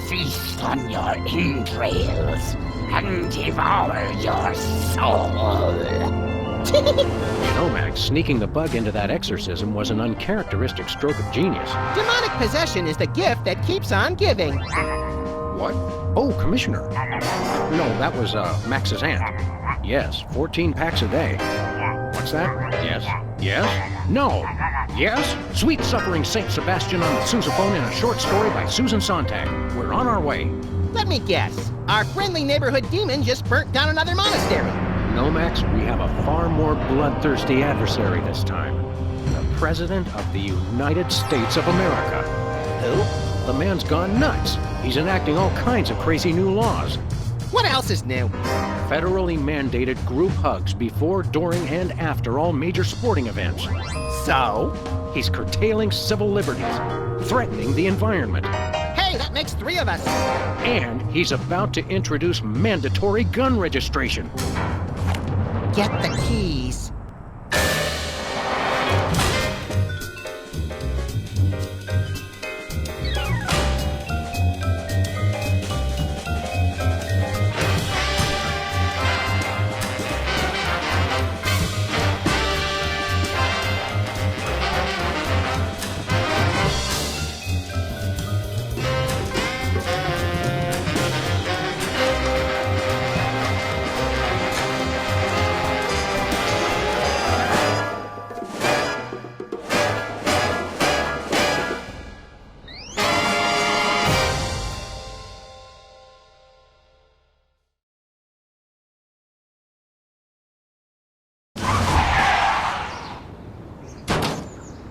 feast on your entrails and devour your soul. Max, sneaking the bug into that exorcism was an uncharacteristic stroke of genius. Demonic possession is the gift that keeps on giving. What? Oh, Commissioner. No, that was, Max's aunt. Yes, 14 packs a day. What's that? Yes. Yes? No. Yes? Sweet Suffering Saint Sebastian on the sousaphone in a short story by Susan Sontag. We're on our way. Let me guess. Our friendly neighborhood demon just burnt down another monastery. No, Max, we have a far more bloodthirsty adversary this time. The President of the United States of America. Who? The man's gone nuts. He's enacting all kinds of crazy new laws. What else is new? Federally mandated group hugs before, during, and after all major sporting events. So? He's curtailing civil liberties, threatening the environment. Hey, that makes 3 of us. And he's about to introduce mandatory gun registration. Get the keys.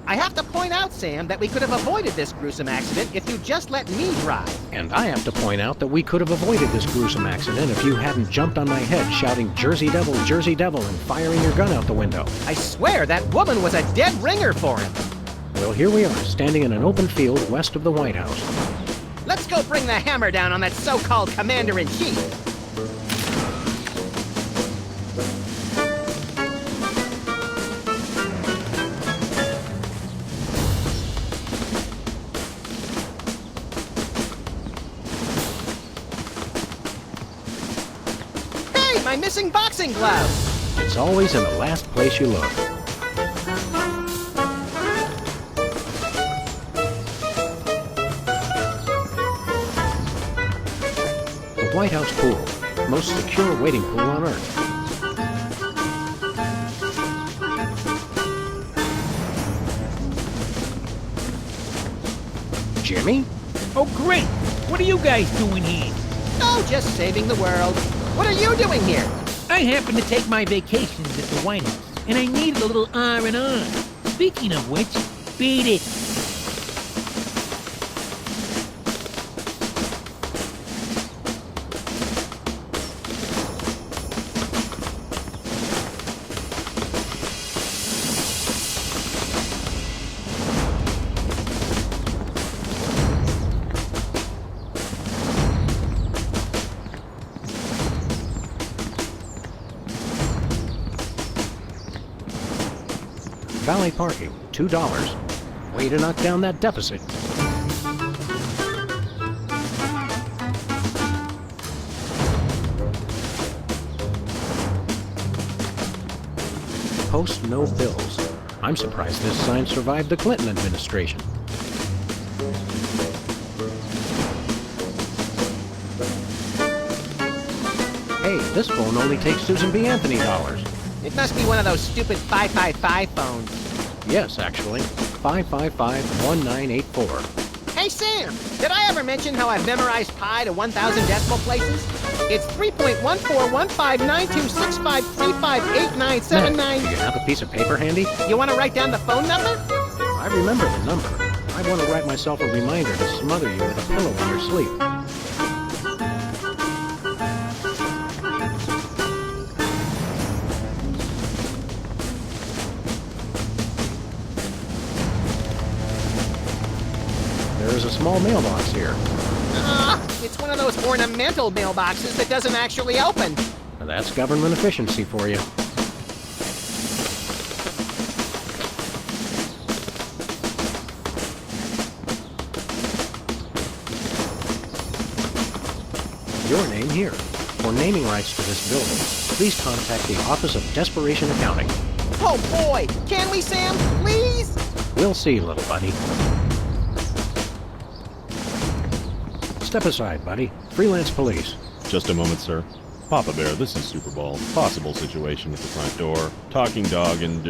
I have to point out, Sam, that we could have avoided this gruesome accident if you just let me drive. And I have to point out that we could have avoided this gruesome accident if you hadn't jumped on my head shouting Jersey Devil, and firing your gun out the window. I swear that woman was a dead ringer for him. Well, here we are, standing in an open field west of the White House. Let's go bring the hammer down on that so-called commander-in-chief. My missing boxing glove! It's always in the last place you look. The White House pool. Most secure waiting pool on Earth. Jimmy? Oh, great! What are you guys doing here? Oh, just saving the world. What are you doing here? I happen to take my vacations at the White House, and I needed a little R&R. Speaking of which, beat it. Valet parking, $2. Way to knock down that deficit. Post no bills. I'm surprised this sign survived the Clinton administration. Hey, this phone only takes Susan B. Anthony dollars. It must be one of those stupid 555 phones. Yes, actually. 555-1984. Hey, Sam! Did I ever mention how I've memorized pi to 1,000 decimal places? It's 3.14159265358979. Do you have a piece of paper handy? You want to write down the phone number? I remember the number. I want to write myself a reminder to smother you with a pillow in your sleep. There is a small mailbox here. It's one of those ornamental mailboxes that doesn't actually open. That's government efficiency for you. here. For naming rights to this building, please contact the Office of Desperation Accounting. Oh boy! Can we, Sam? Please? We'll see, little buddy. Step aside, buddy. Freelance police. Just a moment, sir. Papa Bear, this is Super Ball. Possible situation at the front door. Talking dog and,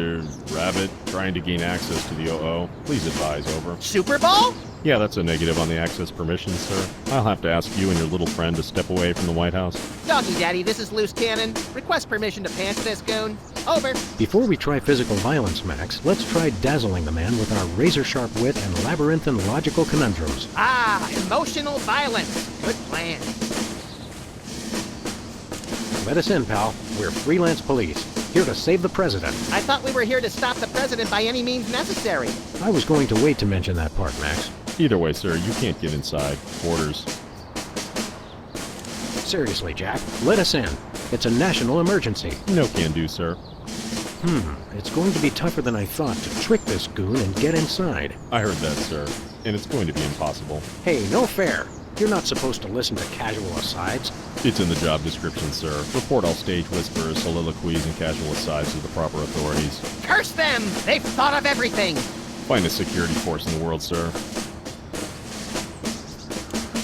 rabbit trying to gain access to the OO. Please advise, over. Super Bowl? Yeah, that's a negative on the access permissions, sir. I'll have to ask you and your little friend to step away from the White House. Doggy Daddy, this is Loose Cannon. Request permission to pants this goon. Over. Before we try physical violence, Max, let's try dazzling the man with our razor-sharp wit and labyrinthine logical conundrums. Ah, emotional violence. Good plan. Let us in, pal. We're freelance police, here to save the president. I thought we were here to stop the president by any means necessary. I was going to wait to mention that part, Max. Either way, sir, you can't get inside. Orders. Seriously, Jack, let us in. It's a national emergency. No can do, sir. It's going to be tougher than I thought to trick this goon and get inside. I heard that, sir. And it's going to be impossible. Hey, no fair. You're not supposed to listen to casual asides. It's in the job description, sir. Report all stage whispers, soliloquies, and casual asides to the proper authorities. Curse them! They've thought of everything! Finest security force in the world, sir.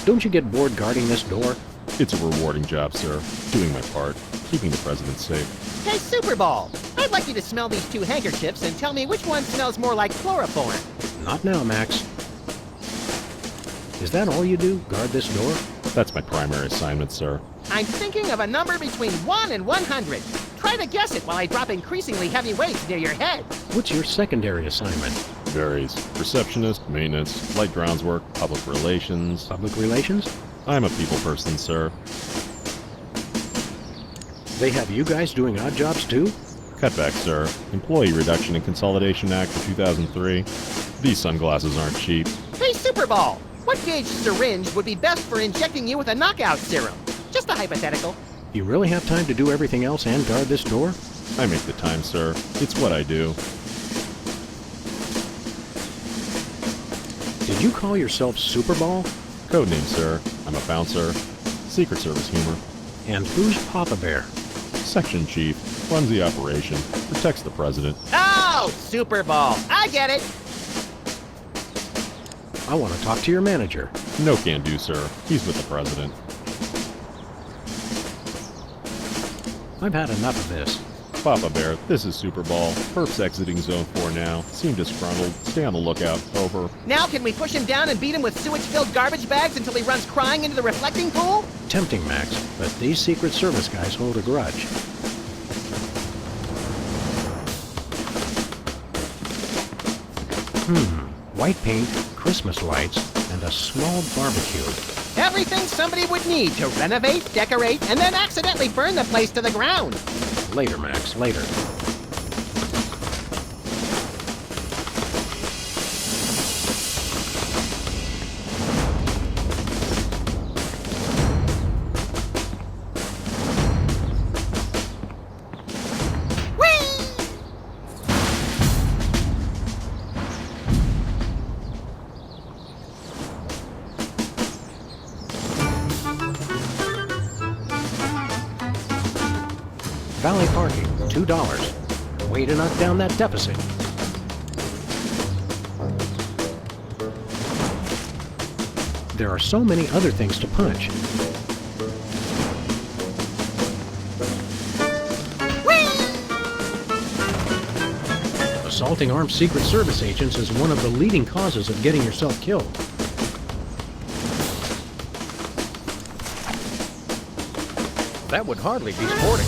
Don't you get bored guarding this door? It's a rewarding job, sir. Doing my part. Keeping the president safe. Hey, Super Ball! I'd like you to smell these two handkerchiefs and tell me which one smells more like chloroform. Not now, Max. Is that all you do? Guard this door? That's my primary assignment, sir. I'm thinking of a number between 1 and 100. Try to guess it while I drop increasingly heavy weights near your head. What's your secondary assignment? Varies. Receptionist, maintenance, light grounds work, public relations. Public relations? I'm a people person, sir. They have you guys doing odd jobs too? Cutback, sir. Employee Reduction and Consolidation Act of 2003. These sunglasses aren't cheap. Hey, Super Ball! What gauge syringe would be best for injecting you with a knockout serum? Just a hypothetical. You really have time to do everything else and guard this door? I make the time, sir. It's what I do. Did you call yourself Super Ball? Codename, sir. I'm a bouncer. Secret Service humor. And who's Papa Bear? Section chief. Runs the operation. Protects the president. Oh, Super Ball! I get it! I want to talk to your manager. No can do, sir. He's with the president. I've had enough of this. Papa Bear, this is Super Ball. Perps exiting Zone 4 now. Seem disgruntled. Stay on the lookout. Over. Now can we push him down and beat him with sewage-filled garbage bags until he runs crying into the reflecting pool? Tempting, Max, but these Secret Service guys hold a grudge. White paint, Christmas lights, and a small barbecue. Everything somebody would need to renovate, decorate, and then accidentally burn the place to the ground. Later, Max, later. Valley parking, $2. Way to knock down that deficit. There are so many other things to punch. Assaulting armed Secret Service agents is one of the leading causes of getting yourself killed. That would hardly be sporting.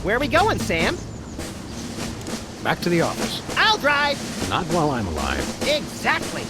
Where are we going, Sam? Back to the office. I'll drive! Not while I'm alive. Exactly!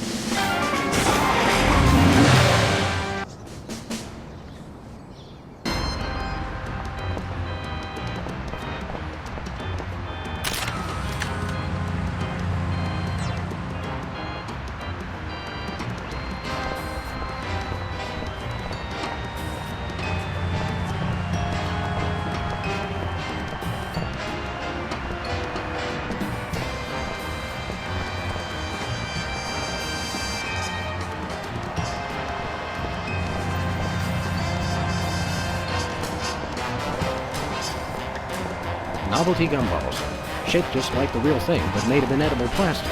Novelty gumballs. Shaped just like the real thing, but made of inedible plastic.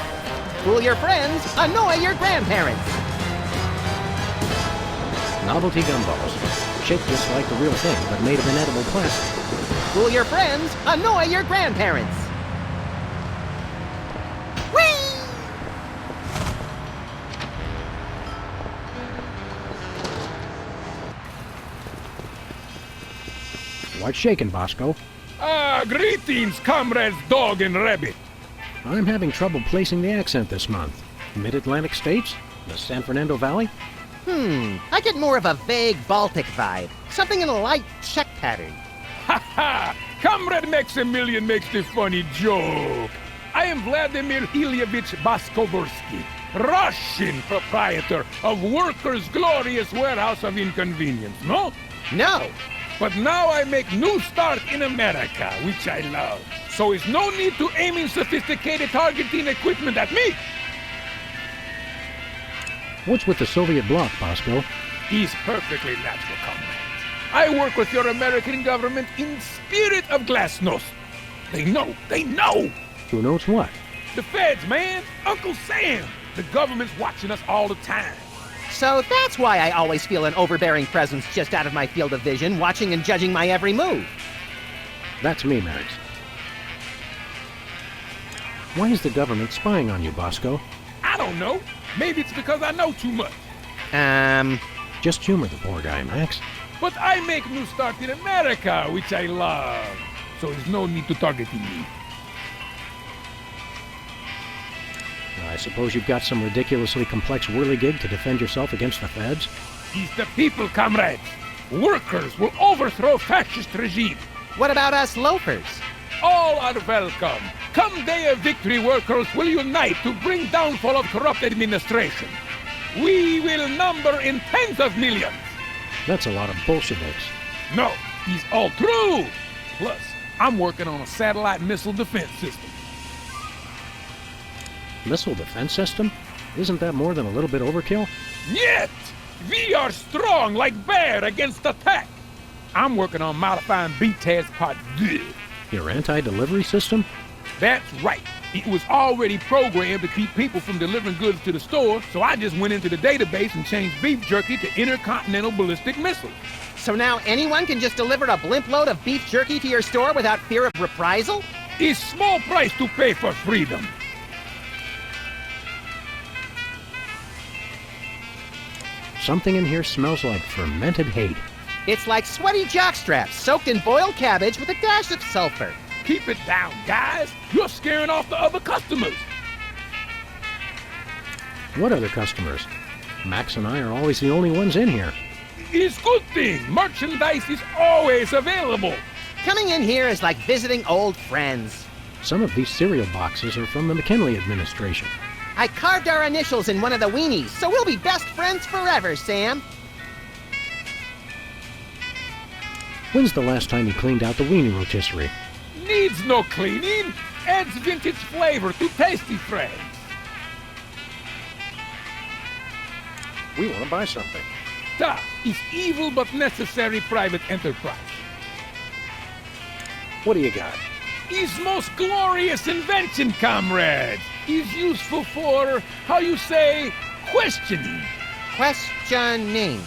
Fool your friends, annoy your grandparents. Novelty gumballs. Shaped just like the real thing, but made of inedible plastic. Fool your friends, annoy your grandparents. Whee! What's shaking, Bosco? Greetings, comrades Dog and Rabbit. I'm having trouble placing the accent this month. Mid-Atlantic states? The San Fernando Valley? I get more of a vague Baltic vibe. Something in a light Czech pattern. Ha ha! Comrade Maximilian makes the funny joke. I am Vladimir Ilyevich Baskovorsky, Russian proprietor of Workers' Glorious Warehouse of Inconvenience, no? No. But now I make new start in America, which I love. So is no need to aiming sophisticated targeting equipment at me. What's with the Soviet bloc, Bosco? He's perfectly natural, comrades. I work with your American government in spirit of glasnost. They know. Who knows what? The feds, man. Uncle Sam. The government's watching us all the time. So that's why I always feel an overbearing presence just out of my field of vision, watching and judging my every move. That's me, Max. Why is the government spying on you, Bosco? I don't know. Maybe it's because I know too much. Just humor the poor guy, Max. But I make new start in America, which I love. So there's no need to targeting me. I suppose you've got some ridiculously complex whirligig to defend yourself against the feds? It's the people, comrades. Workers will overthrow fascist regime. What about us loafers? All are welcome. Come day of victory, workers will unite to bring downfall of corrupt administration. We will number in tens of millions. That's a lot of Bolsheviks. No, it's all true. Plus, I'm working on a satellite missile defense system. Missile defense system? Isn't that more than a little bit overkill? Yet, we are strong like bear against attack. I'm working on modifying BTAS Part 2. Your anti-delivery system? That's right. It was already programmed to keep people from delivering goods to the store, so I just went into the database and changed beef jerky to intercontinental ballistic missiles. So now anyone can just deliver a blimp load of beef jerky to your store without fear of reprisal? It's small price to pay for freedom. Something in here smells like fermented hate. It's like sweaty jockstraps soaked in boiled cabbage with a dash of sulfur. Keep it down, guys. You're scaring off the other customers. What other customers? Max and I are always the only ones in here. It's good thing. Merchandise is always available. Coming in here is like visiting old friends. Some of these cereal boxes are from the McKinley administration. I carved our initials in one of the weenies, so we'll be best friends forever, Sam. When's the last time you cleaned out the weenie rotisserie? Needs no cleaning. Adds vintage flavor to tasty friends. We want to buy something. Da is evil but necessary private enterprise. What do you got? His most glorious invention, comrades, is useful for, how you say, questioning. Questioning.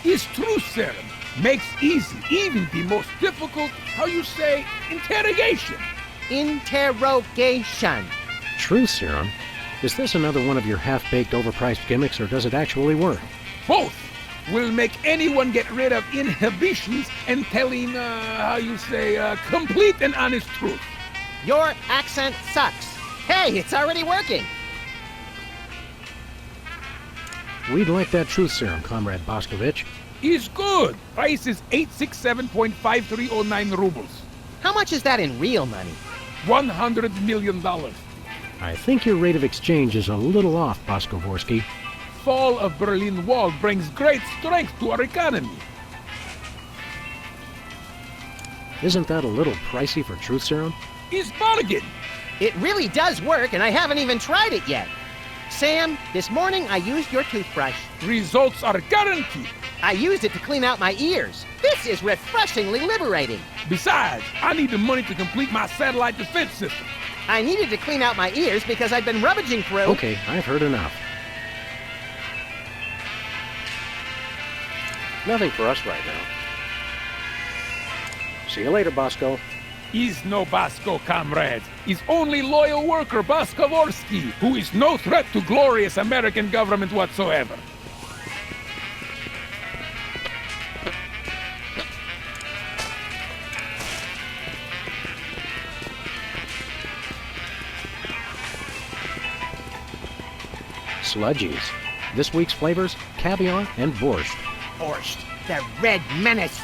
His truth serum makes easy even the most difficult, how you say, interrogation. Interrogation. Truth serum? Is this another one of your half-baked, overpriced gimmicks, or does it actually work? Both will make anyone get rid of inhibitions and telling, how you say, complete and honest truth. Your accent sucks. Hey, it's already working. We'd like that truth serum, Comrade Boscovich. Is good. Price is 867.5309 rubles. How much is that in real money? $100 million. I think your rate of exchange is a little off, Boscovorsky. Fall of Berlin Wall brings great strength to our economy. Isn't that a little pricey for truth serum? Is bargain. It really does work, and I haven't even tried it yet. Sam, this morning I used your toothbrush. Results are guaranteed. I used it to clean out my ears. This is refreshingly liberating. Besides, I need the money to complete my satellite defense system. I needed to clean out my ears because I've been rummaging through... Okay, I've heard enough. Nothing for us right now. See you later, Bosco. Is no Bosco, comrades. Is only loyal worker Boskovorsky, who is no threat to glorious American government whatsoever. Sludgies. This week's flavors, caviar and borscht. Borscht, the red menace.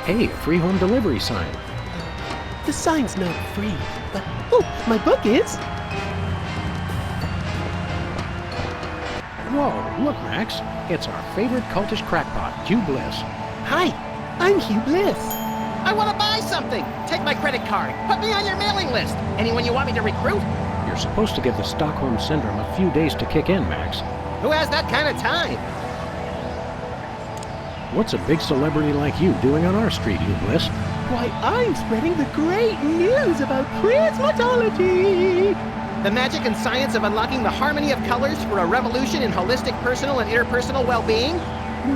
Hey, a free home delivery sign. The sign's not free, but oh, my book is. Whoa, look, Max. It's our favorite cultish crackpot, Hugh Bliss. Hi, I'm Hugh Bliss. I want to buy something. Take my credit card. Put me on your mailing list. Anyone you want me to recruit? You're supposed to give the Stockholm Syndrome a few days to kick in, Max. Who has that kind of time? What's a big celebrity like you doing on our street, Hugh Bliss? Why, I'm spreading the great news about prismatology. The magic and science of unlocking the harmony of colors for a revolution in holistic personal and interpersonal well-being?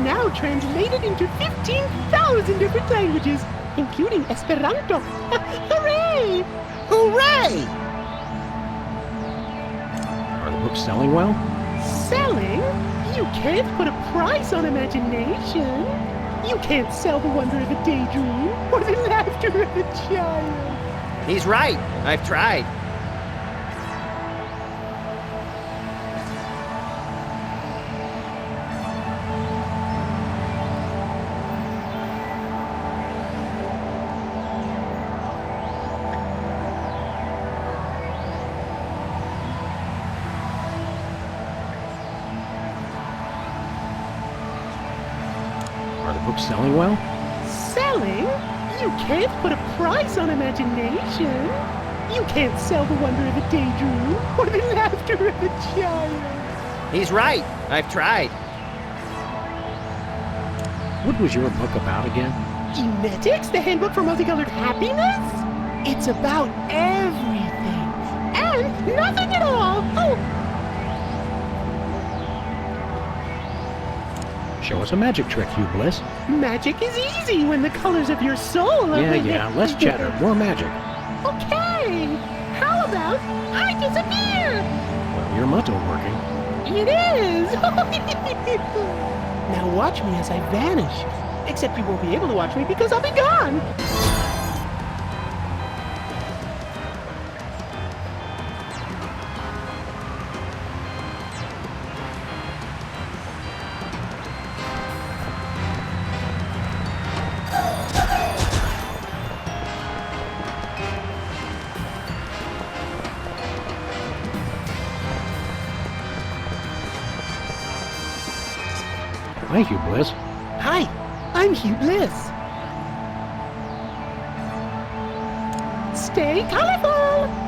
Now translated into 15,000 different languages, including Esperanto. Hooray! Hooray! Are the books selling well? Selling? You can't put a price on imagination. You can't sell the wonder of a daydream or the laughter of a child. He's right. I've tried. Are the books selling well? Selling? You can't put a price on imagination. You can't sell the wonder of a daydream or the laughter of a child. He's right. I've tried. What was your book about again? Emetics, the handbook for multicolored happiness? It's about everything and nothing at all. Oh, Show us a magic trick, Hugh Bliss. magic is easy when the colors of your soul are... Yeah, less chatter, more magic. Okay, how about I disappear? Well, your motto working. It is! Now watch me as I vanish. Except you won't be able to watch me because I'll be gone. Hi, Hugh Bliss. Hi, I'm Hugh Bliss. Stay colorful!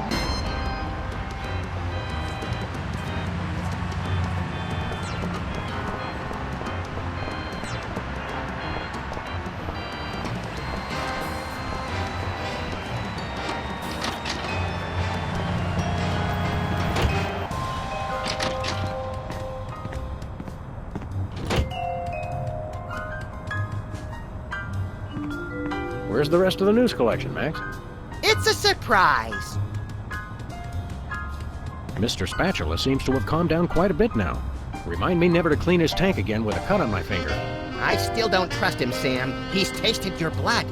Where's the rest of the news collection, Max? It's a surprise. Mr. Spatula seems to have calmed down quite a bit now. Remind me never to clean his tank again with a cut on my finger. I still don't trust him, Sam. He's tasted your blood.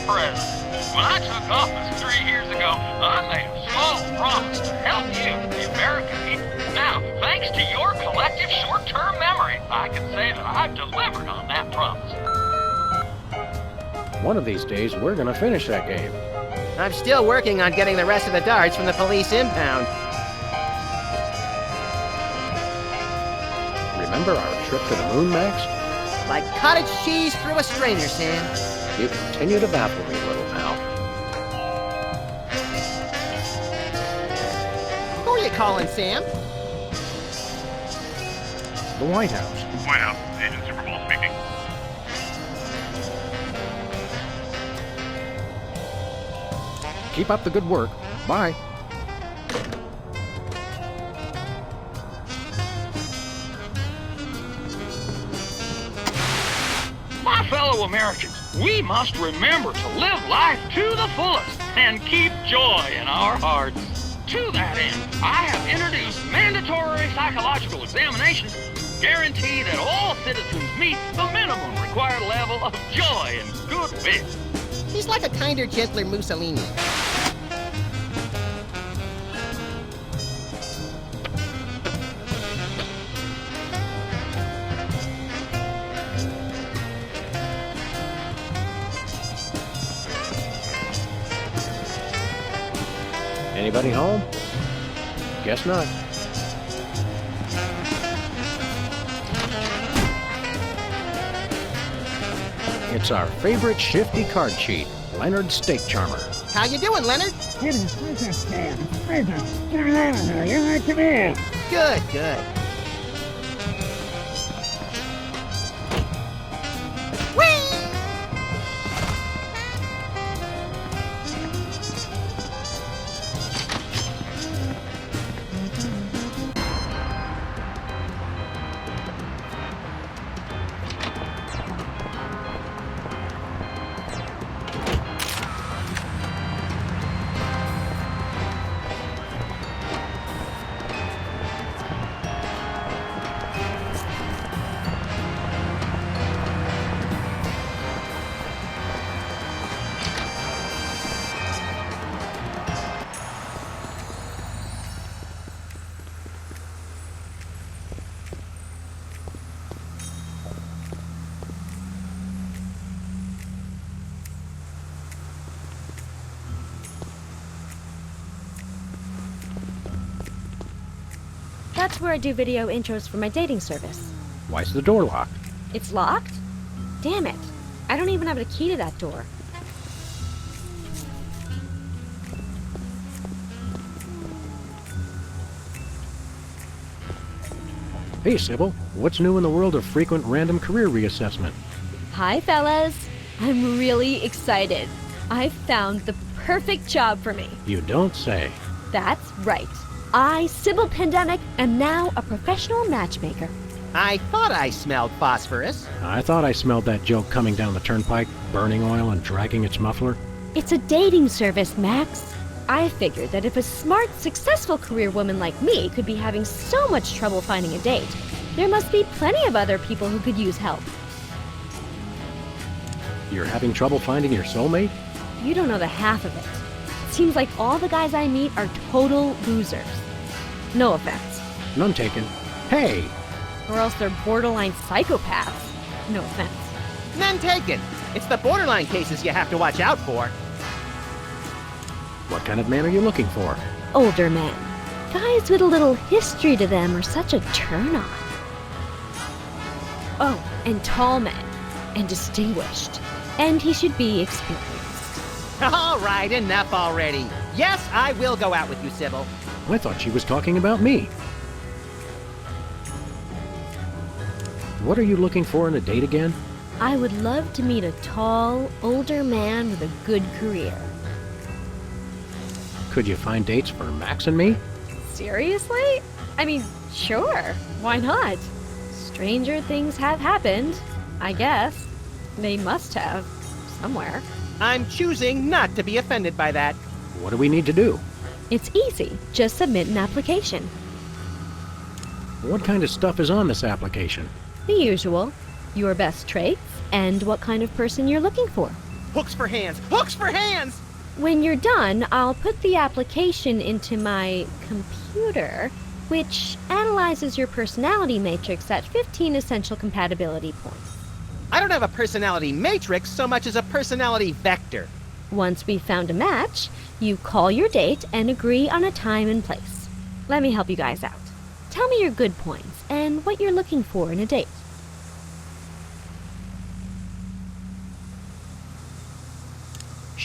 president. When I took office 3 years ago, I made a solemn promise to help you, the American people. Now, thanks to your collective short-term memory, I can say that I've delivered on that promise. One of these days, we're gonna finish that game. I'm still working on getting the rest of the darts from the police impound. Remember our trip to the moon, Max? Like cottage cheese through a strainer, Sam. You continue to baffle me, little pal. Who are you calling, Sam? The White House. White House, Agent Superball speaking. Keep up the good work. Bye. My fellow Americans, we must remember to live life to the fullest and keep joy in our hearts. To that end, I have introduced mandatory psychological examinations guarantee that all citizens meet the minimum required level of joy and goodwill. He's like a kinder, gentler Mussolini. Anybody home? Guess not. It's our favorite shifty card cheat, Leonard Steak Charmer. How you doing, Leonard? Good, good. Whee! That's where I do video intros for my dating service. Why's the door locked? It's locked? Damn it. I don't even have a key to that door. Hey, Sybil. What's new in the world of frequent random career reassessment? Hi, fellas. I'm really excited. I found the perfect job for me. You don't say. That's right. I, Sybil Pandemic, am now a professional matchmaker. I thought I smelled phosphorus. I thought I smelled that joke coming down the turnpike, burning oil and dragging its muffler. It's a dating service, Max. I figured that if a smart, successful career woman like me could be having so much trouble finding a date, there must be plenty of other people who could use help. You're having trouble finding your soulmate? You don't know the half of it. It seems like all the guys I meet are total losers. No offense. None taken. Hey! Or else they're borderline psychopaths. No offense. None taken. It's the borderline cases you have to watch out for. What kind of man are you looking for? Older men. Guys with a little history to them are such a turn-on. Oh, and tall men. And distinguished. And he should be experienced. All right, enough already. Yes, I will go out with you, Sybil. I thought she was talking about me. What are you looking for in a date again? I would love to meet a tall, older man with a good career. Could you find dates for Max and me? Seriously? I mean, sure. Why not? Stranger things have happened, I guess. They must have. Somewhere. I'm choosing not to be offended by that. What do we need to do? It's easy. Just submit an application. What kind of stuff is on this application? The usual. Your best traits and what kind of person you're looking for. Hooks for hands! Hooks for hands! When you're done, I'll put the application into my computer, which analyzes your personality matrix at 15 essential compatibility points. I don't have a personality matrix so much as a personality vector. Once we've found a match, you call your date and agree on a time and place. Let me help you guys out. Tell me your good points and what you're looking for in a date.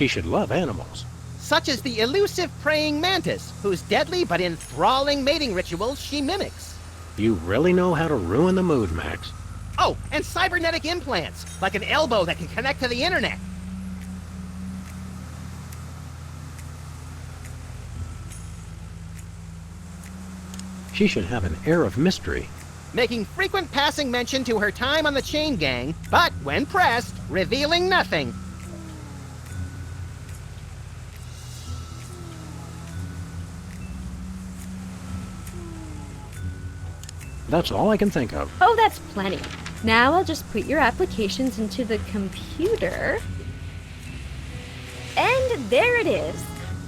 She should love animals. Such as the elusive praying mantis, whose deadly but enthralling mating rituals she mimics. You really know how to ruin the mood, Max. Oh, and cybernetic implants, like an elbow that can connect to the internet. She should have an air of mystery. Making frequent passing mention to her time on the chain gang, but when pressed, revealing nothing. That's all I can think of. Oh, that's plenty. Now I'll just put your applications into the computer. And there it is.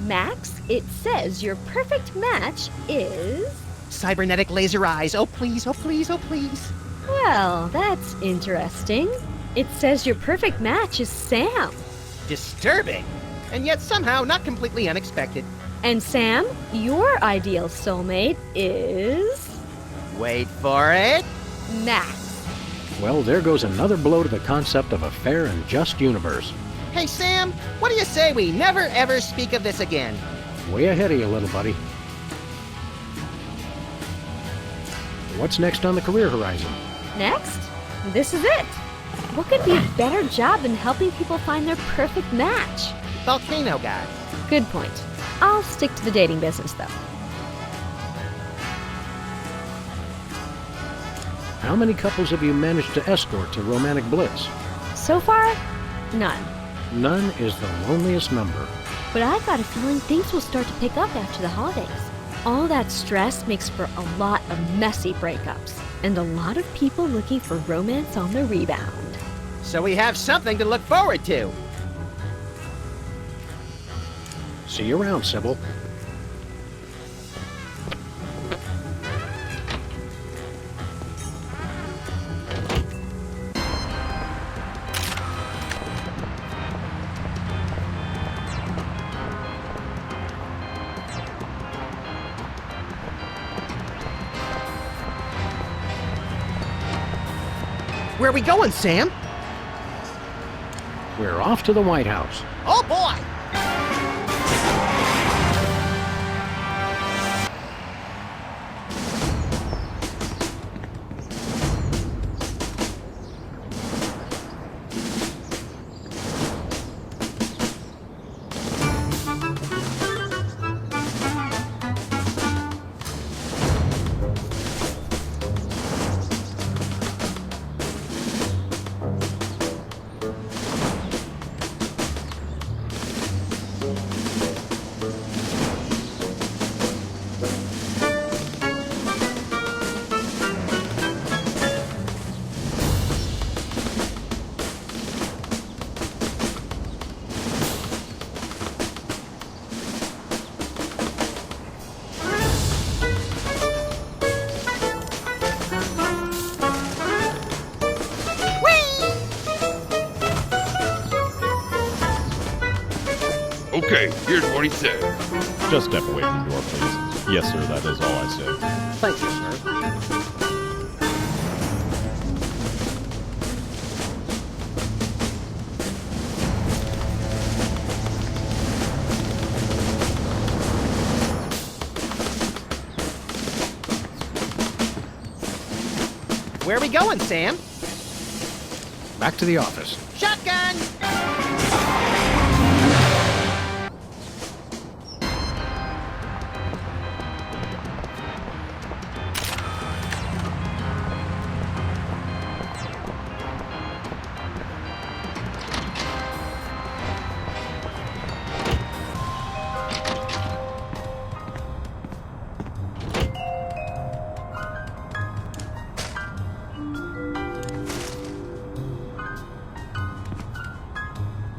Max, it says your perfect match is... Cybernetic laser eyes. Oh, please, oh, please, oh, please. Well, that's interesting. It says your perfect match is Sam. Disturbing. And yet somehow not completely unexpected. And Sam, your ideal soulmate is... Wait for it. Max. Well, there goes another blow to the concept of a fair and just universe. Hey, Sam, what do you say we never ever speak of this again? Way ahead of you, little buddy. What's next on the career horizon? Next? This is it. What could be a better job than helping people find their perfect match? Volcano guy. Good point. I'll stick to the dating business, though. How many couples have you managed to escort to romantic bliss? So far, none. None is the loneliest number. But I've got a feeling things will start to pick up after the holidays. All that stress makes for a lot of messy breakups, and a lot of people looking for romance on the rebound. So we have something to look forward to. See you around, Sybil. Where are we going, Sam? We're off to the White House. Oh, boy! Okay, here's what he said. Just step away from the door, please. Yes, sir, that is all I say. Thank you, sir. Where are we going, Sam? Back to the office. Shotgun!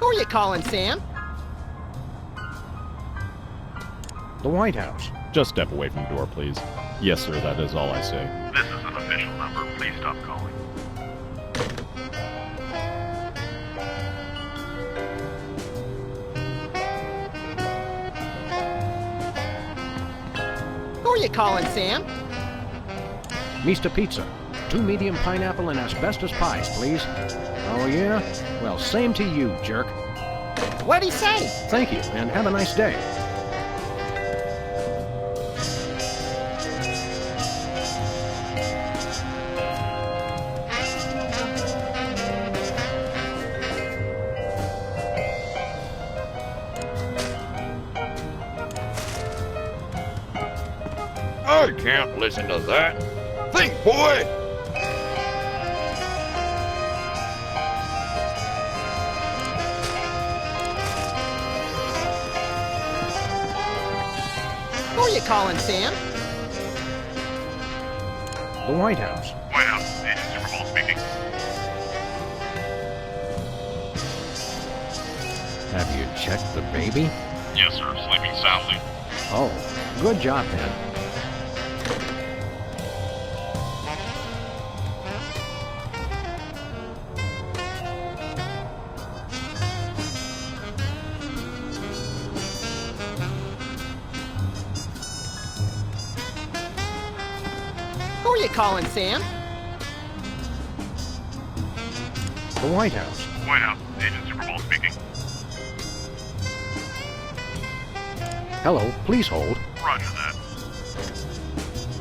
Who are calling, Sam? The White House. Just step away from the door, please. Yes, sir, that is all I say. This is an official number. Please stop calling. Who are you calling, Sam? Mr. Pizza. 2 medium pineapple and asbestos pies, please. Oh, yeah? Well, same to you, jerk. What'd he say? Thank you, and have a nice day. I can't listen to that. Think, boy! Who are you calling, Sam? The White House. White House, Agent Superball speaking. Have you checked the baby? Yes, sir. Sleeping soundly. Oh, good job, then. Who are you calling, Sam? The White House. White House, Agent Superball speaking. Hello, please hold. Roger that.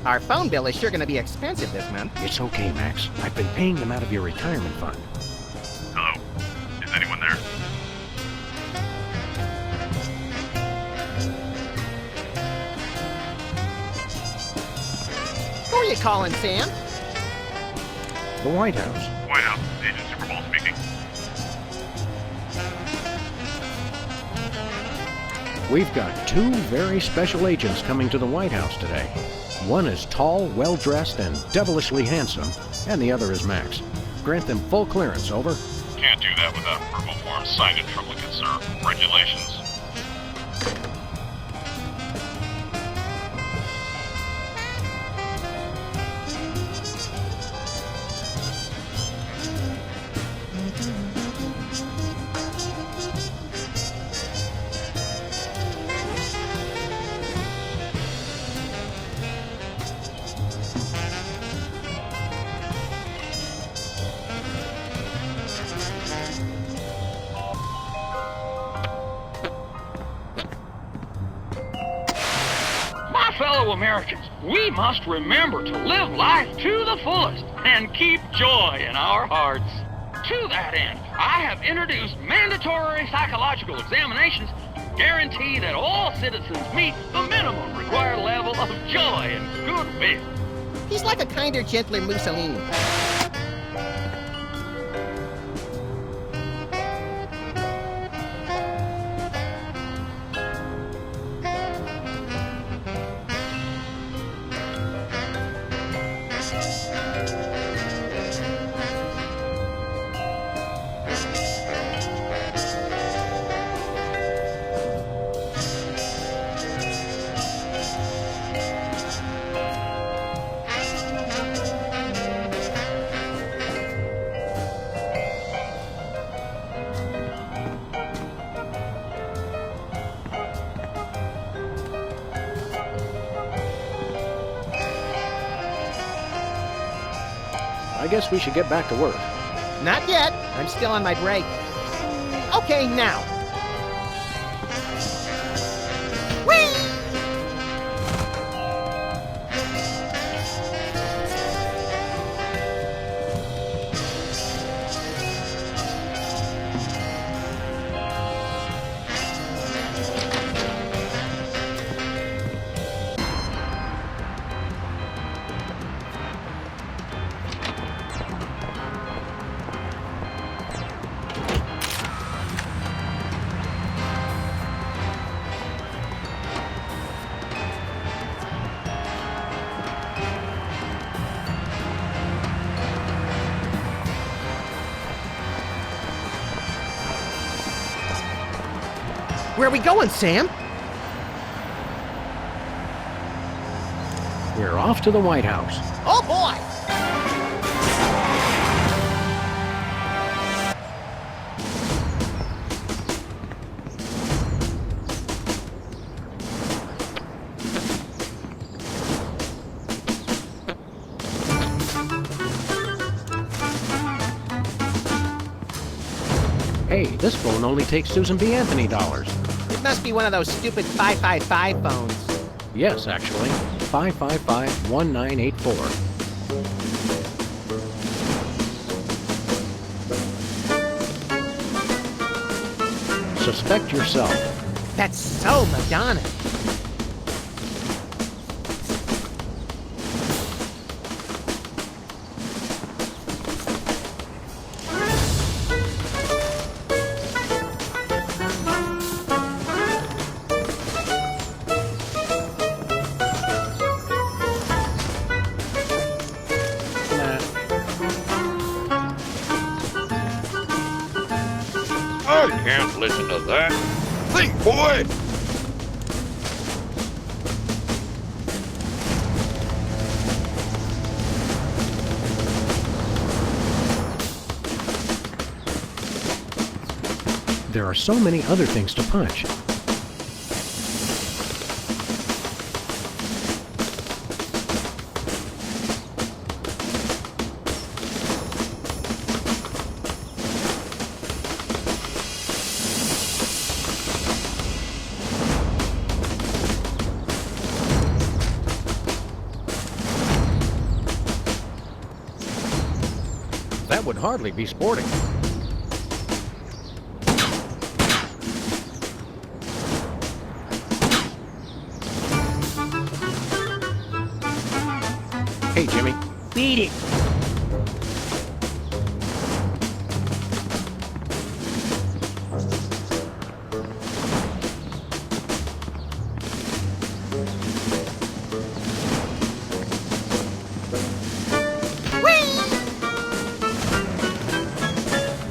Our phone bill is sure going to be expensive this month. It's okay, Max. I've been paying them out of your retirement fund. Hello. Is anyone there? Who are you calling, Sam? The White House. White House, Agent Superball speaking. We've got 2 very special agents coming to the White House today. One is tall, well-dressed, and devilishly handsome, and the other is Max. Grant them full clearance, over. Can't do that without verbal form signed in triplicate, sir. Regulations. My fellow Americans, we must remember to live life to the fullest and keep joy in our hearts. To that end, I have introduced mandatory psychological examinations to guarantee that all citizens meet the minimum required level of joy and goodwill. He's like a kinder, gentler Mussolini. I guess we should get back to work. Not yet. I'm still on my break. Okay, now. Whee! Where are we going, Sam? We're off to the White House. Oh, boy! Hey, this phone only takes Susan B. Anthony dollars. It must be one of those stupid 555 phones. Yes, actually. 555-1984. Suspect yourself. That's so Madonna. I can't listen to that. Think, boy! There are so many other things to punch. That would hardly be sporting. Hey, Jimmy. Beat it.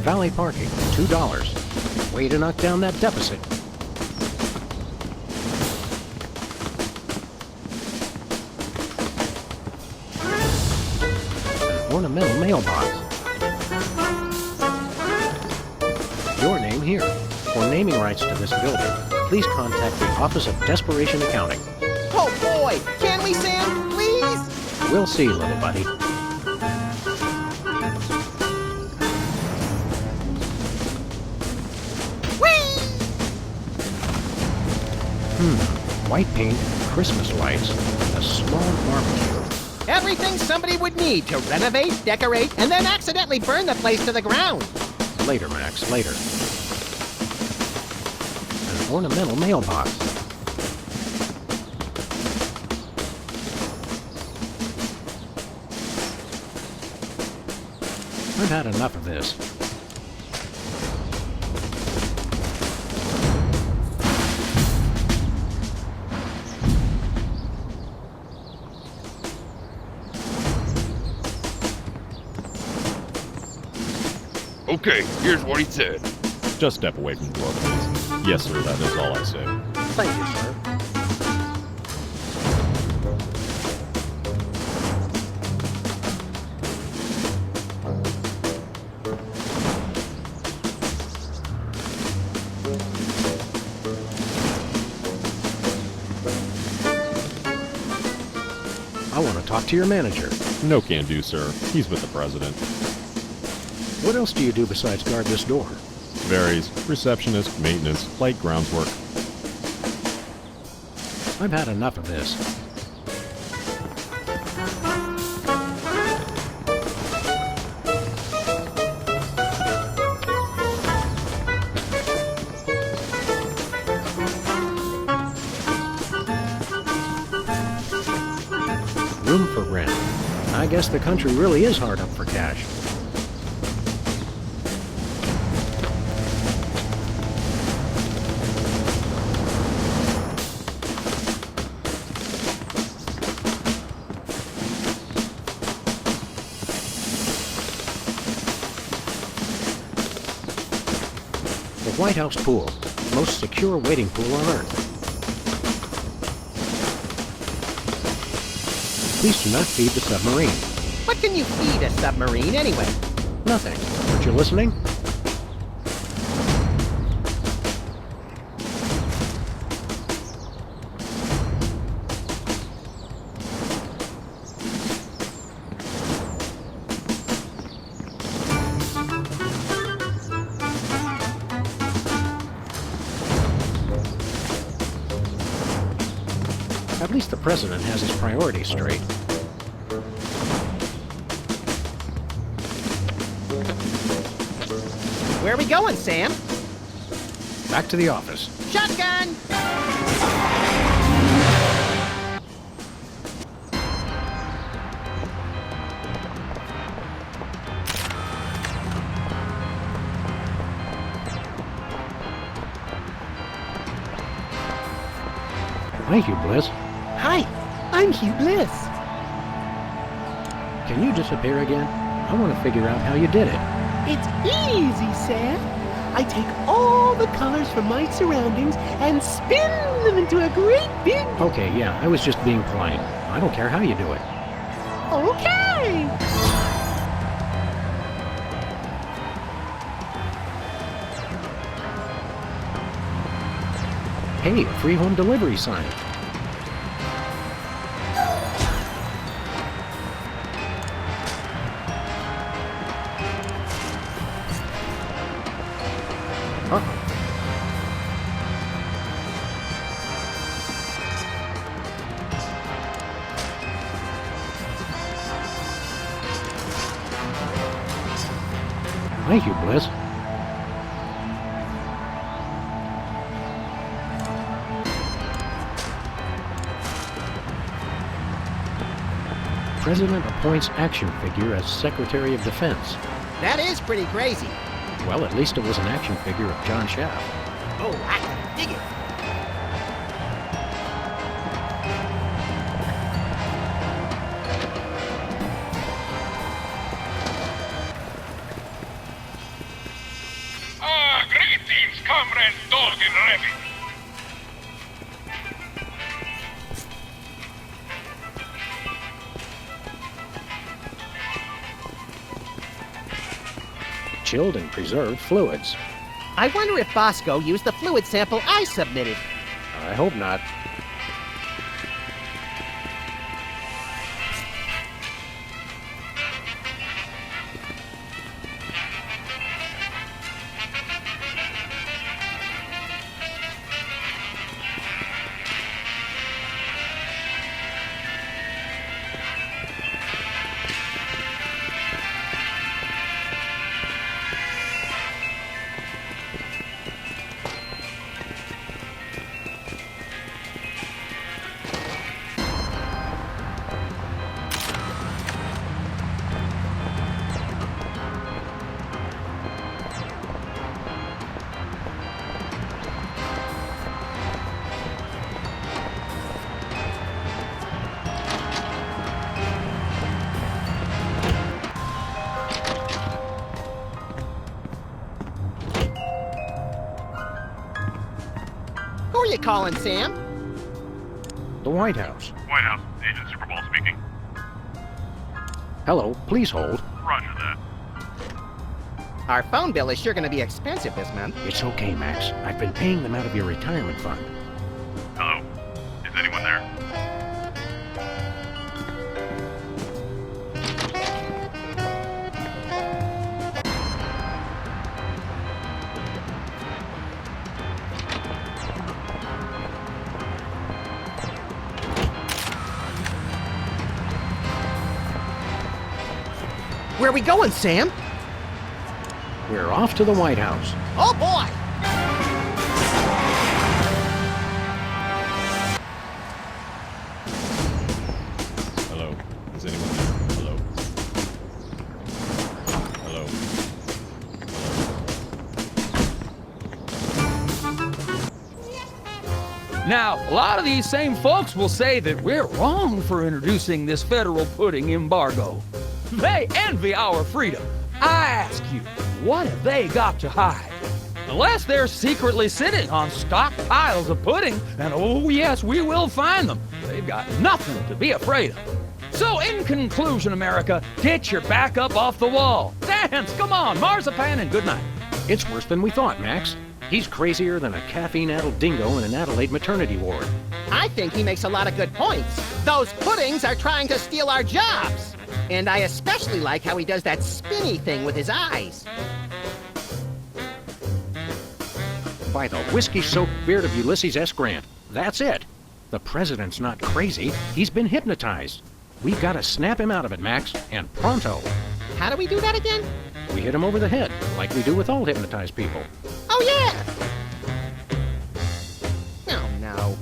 Valet parking, $2. Way to knock down that deficit. An ornamental mailbox. Your name here. For naming rights to this building, please contact the Office of Desperation Accounting. Oh, boy! Can we, Sam? Please? We'll see, little buddy. White paint, Christmas lights, a small barbecue. Everything somebody would need to renovate, decorate, and then accidentally burn the place to the ground. Later, Max, later. An ornamental mailbox. I've had enough of this. Okay, here's what he said. Just step away from the door, please. Yes, sir, that is all I say. Thank you, sir. I want to talk to your manager. No can do, sir. He's with the president. What else do you do besides guard this door? Varies. Receptionist, maintenance, light grounds work. I've had enough of this. Room for rent. I guess the country really is hard up for cash. The White House pool. most secure wading pool on Earth. Please do not feed the submarine. What can you feed a submarine anyway? Nothing. Aren't you listening? At least the president has his priorities straight. Where are we going, Sam? Back to the office. Shotgun! Hi, Hugh Bliss. Hi, I'm Hugh Bliss. Can you disappear again? I want to figure out how you did it. It's easy, Sam. I take all the colors from my surroundings and spin them into a great big... Okay, yeah, I was just being polite. I don't care how you do it. Okay! Hey, a free home delivery sign. Thank you, Bliss. President appoints action figure as Secretary of Defense. That is pretty crazy. Well, at least it was an action figure of John Shaft. Oh, I can dig it. Greetings, comrade Dog and Rabbit. Chilled and preserved fluids. I wonder if Bosco used the fluid sample I submitted. I hope not. Who are you calling, Sam? The White House. White House, Agent Superball speaking. Hello, please hold. Roger that. Our phone bill is sure going to be expensive this month. It's okay, Max. I've been paying them out of your retirement fund. Hello? Is anyone there? Where are we going, Sam? We're off to the White House. Oh, boy! Hello? Is anyone there? Hello? Hello? Now, a lot of these same folks will say that we're wrong for introducing this federal pudding embargo. They envy our freedom. I ask you, what have they got to hide? Unless they're secretly sitting on stockpiles of pudding, and oh yes, we will find them. They've got nothing to be afraid of. So in conclusion, America, get your back up off the wall. Dance, come on, marzipan, and good night. It's worse than we thought, Max. He's crazier than a caffeine-addled dingo in an Adelaide maternity ward. I think he makes a lot of good points. Those puddings are trying to steal our jobs. And I especially like how he does that spinny thing with his eyes. By the whiskey-soaked beard of Ulysses S. Grant. That's it. The president's not crazy. He's been hypnotized. We've got to snap him out of it, Max, and pronto. How do we do that again? We hit him over the head, like we do with all hypnotized people. Oh, yeah! Oh, no.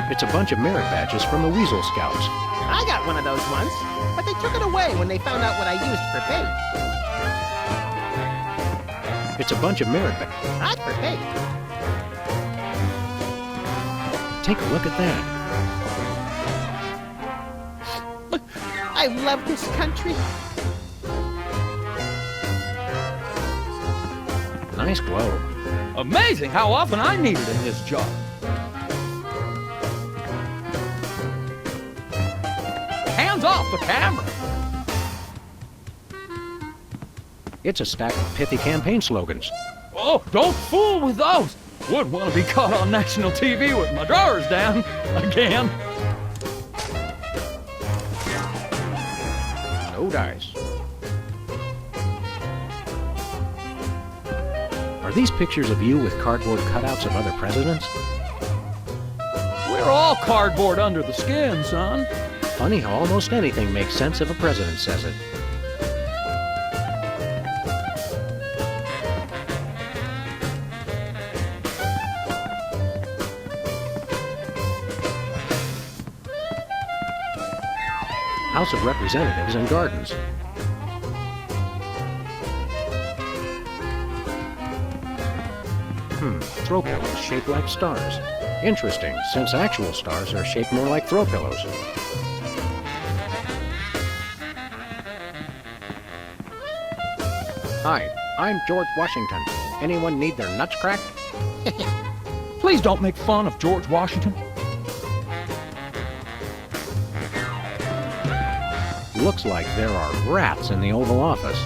It's a bunch of merit badges from the Weasel Scouts. I got one of those once, but they took it away when they found out what I used for bait. It's a bunch of merit badges. Not for bait. Take a look at that. I love this country. Nice glow. Amazing how often I need it in this job. Hands off the camera. It's a stack of pithy campaign slogans. Oh, don't fool with those. Wouldn't want to be caught on national TV with my drawers down again. No dice. Are these pictures of you with cardboard cutouts of other presidents? We're all cardboard under the skin, son. Funny how almost anything makes sense if a president says it. House of Representatives and Gardens. Throw pillows shaped like stars. Interesting, since actual stars are shaped more like throw pillows. Hi, I'm George Washington. Anyone need their nuts cracked? Please don't make fun of George Washington. Looks like there are rats in the Oval Office.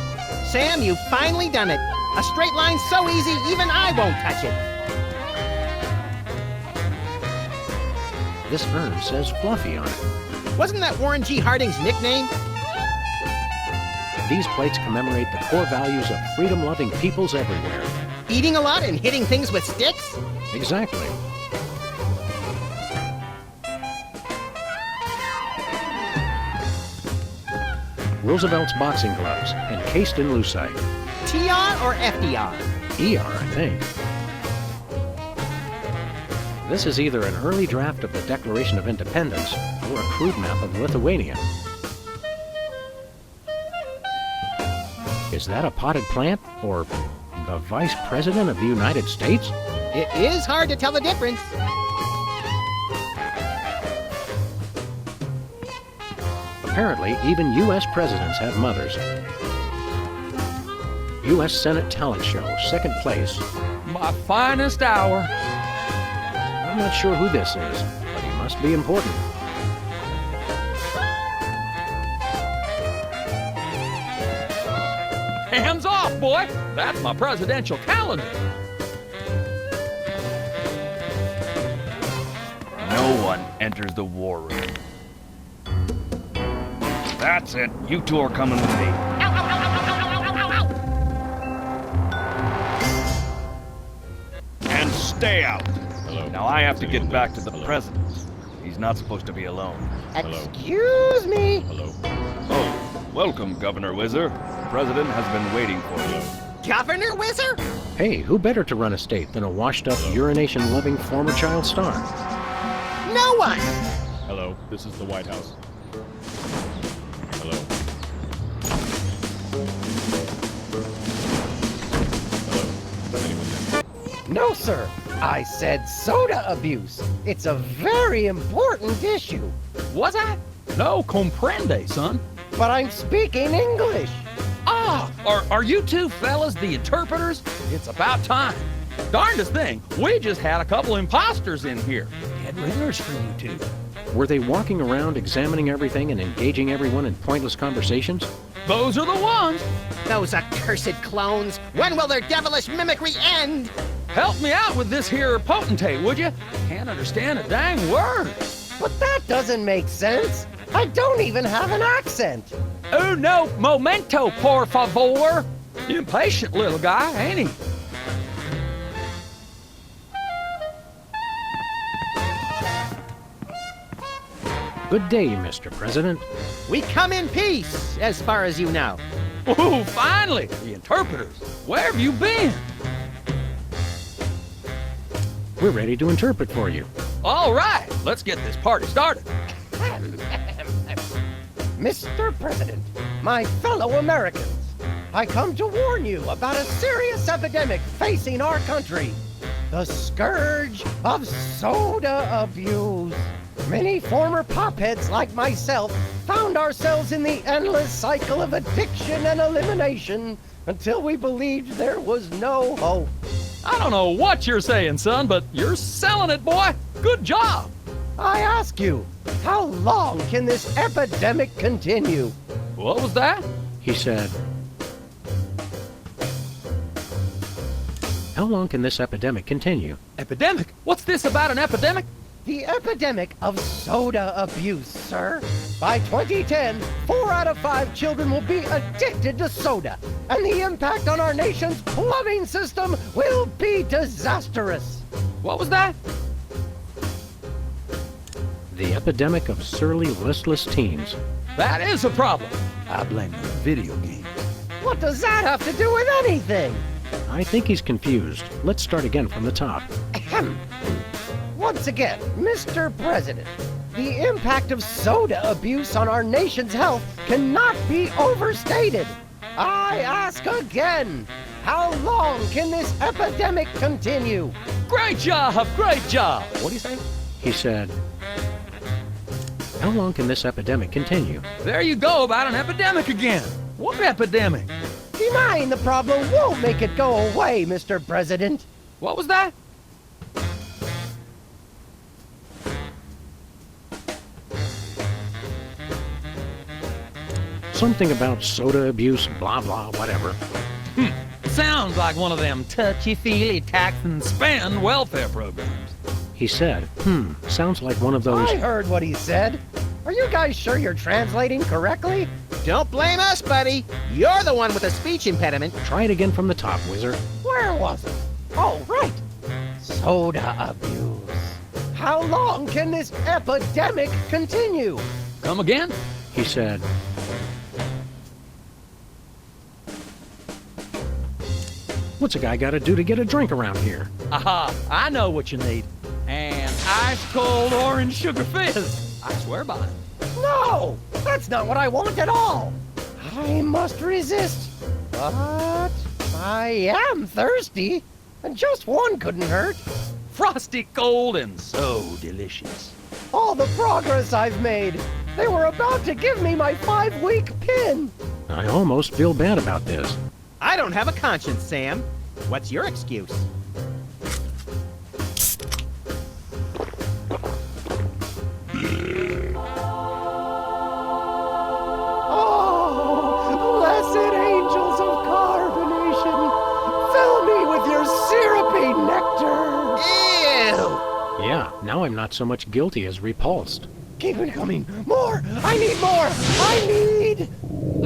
Sam, you've finally done it. A straight line's so easy, even I won't touch it. This urn says Fluffy on it. Wasn't that Warren G. Harding's nickname? These plates commemorate the core values of freedom-loving peoples everywhere. Eating a lot and hitting things with sticks? Exactly. Roosevelt's boxing gloves, encased in lucite. TR or FDR? ER, I think. This is either an early draft of the Declaration of Independence or a crude map of Lithuania. Is that a potted plant or the Vice President of the United States? It is hard to tell the difference. Apparently, even U.S. presidents have mothers. U.S. Senate talent show, second place. My finest hour. I'm not sure who this is, but he must be important. Hands off, boy! That's my presidential calendar. No one enters the war room. That's it. You two are coming with me. And stay out. Hello. Now I have to get Anyone back there? to the Hello. president. He's not supposed to be alone. Excuse me. Hello. Oh, welcome, Governor Whizzer. The president has been waiting for you. Governor Whizzer? Hey, who better to run a state than a washed-up, urination-loving former child star? No one. Hello. This is the White House. Hello. Hello. Anyone there? No, sir. I said soda abuse. It's a very important issue. Was I? No comprende, son. But I'm speaking English. Ah, are you two fellas the interpreters? It's about time. Darndest thing, we just had a couple imposters in here. Dead ringers for you two. Were they walking around examining everything and engaging everyone in pointless conversations? Those are the ones. Those accursed clones. When will their devilish mimicry end? Help me out with this here potentate, would you? Can't understand a dang word. But that doesn't make sense. I don't even have an accent. Uno momento, por favor. Impatient little guy, ain't he? Good day, Mr. President. We come in peace, as far as you know. Ooh, finally, the interpreters. Where have you been? We're ready to interpret for you. All right, let's get this party started. Mr. President, my fellow Americans, I come to warn you about a serious epidemic facing our country. The scourge of soda abuse. Many former popheads like myself found ourselves in the endless cycle of addiction and elimination until we believed there was no hope. I don't know what you're saying, son, but you're selling it, boy. Good job. I ask you, how long can this epidemic continue? What was that? He said, how long can this epidemic continue? Epidemic? What's this about an epidemic? The epidemic of soda abuse, sir. By 2010, 4 out of 5 children will be addicted to soda, and the impact on our nation's plumbing system will be disastrous. What was that? The epidemic of surly, listless teens. That is a problem. I blame the video games. What does that have to do with anything? I think he's confused. Let's start again from the top. Ahem. Once again, Mr. President, the impact of soda abuse on our nation's health cannot be overstated. I ask again, how long can this epidemic continue? Great job, great job. What do you say? He said, how long can this epidemic continue? There you go about an epidemic again. What epidemic? Denying the problem won't make it go away, Mr. President. What was that? Something about soda abuse, blah, blah, whatever. Sounds like one of them touchy-feely tax and spend welfare programs. He said, sounds like one of those... I heard what he said. Are you guys sure you're translating correctly? Don't blame us, buddy. You're the one with a speech impediment. Try it again from the top, Wizard. Where was it? Oh, right. Soda abuse. How long can this epidemic continue? Come again? He said, what's a guy got to do to get a drink around here? Aha, I know what you need. An ice-cold orange sugar fizz. I swear by it. No, that's not what I want at all. I must resist. But I am thirsty, and just one couldn't hurt. Frosty cold and so delicious. All the progress I've made. They were about to give me my 5-week pin. I almost feel bad about this. I don't have a conscience, Sam. What's your excuse? Oh, blessed angels of carbonation, fill me with your syrupy nectar. Ew! Yeah, now I'm not so much guilty as repulsed. Keep it coming. More! I need more!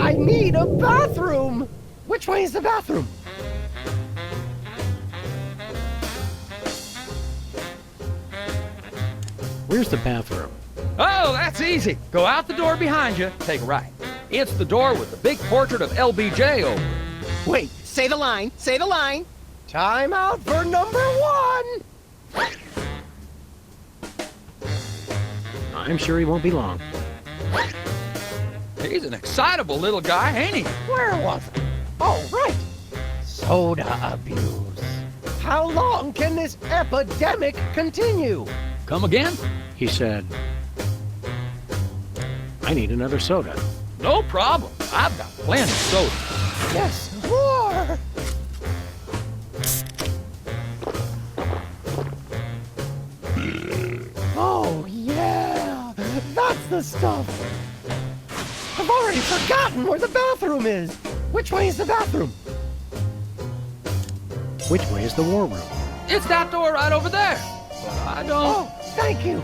I need a bathroom! Which way is the bathroom? Where's the bathroom? Oh, that's easy. Go out the door behind you, take a right. It's the door with the big portrait of LBJ over it. Wait, say the line, say the line. Time out for number 1! I'm sure he won't be long. He's an excitable little guy, ain't he? Where was it? Oh, right. Soda abuse. How long can this epidemic continue? Come again? He said, I need another soda. No problem. I've got plenty of soda. Yes, more! Oh, yeah! That's the stuff! I've already forgotten where the bathroom is! Which way is the bathroom? Which way is the war room? It's that door right over there. But I don't... Oh, thank you!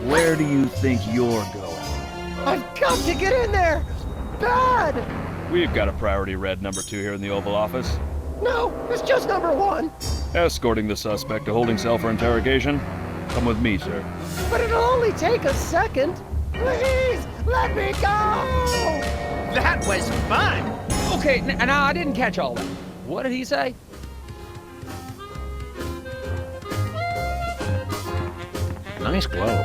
Where do you think you're going? I've got to get in there! Bad! We've got a priority red number 2 here in the Oval Office. No, it's just number 1. Escorting the suspect to holding cell for interrogation. Come with me, sir. But it'll only take a second. Please, let me go! That was fun! Okay, now I didn't catch all that. What did he say? Nice globe.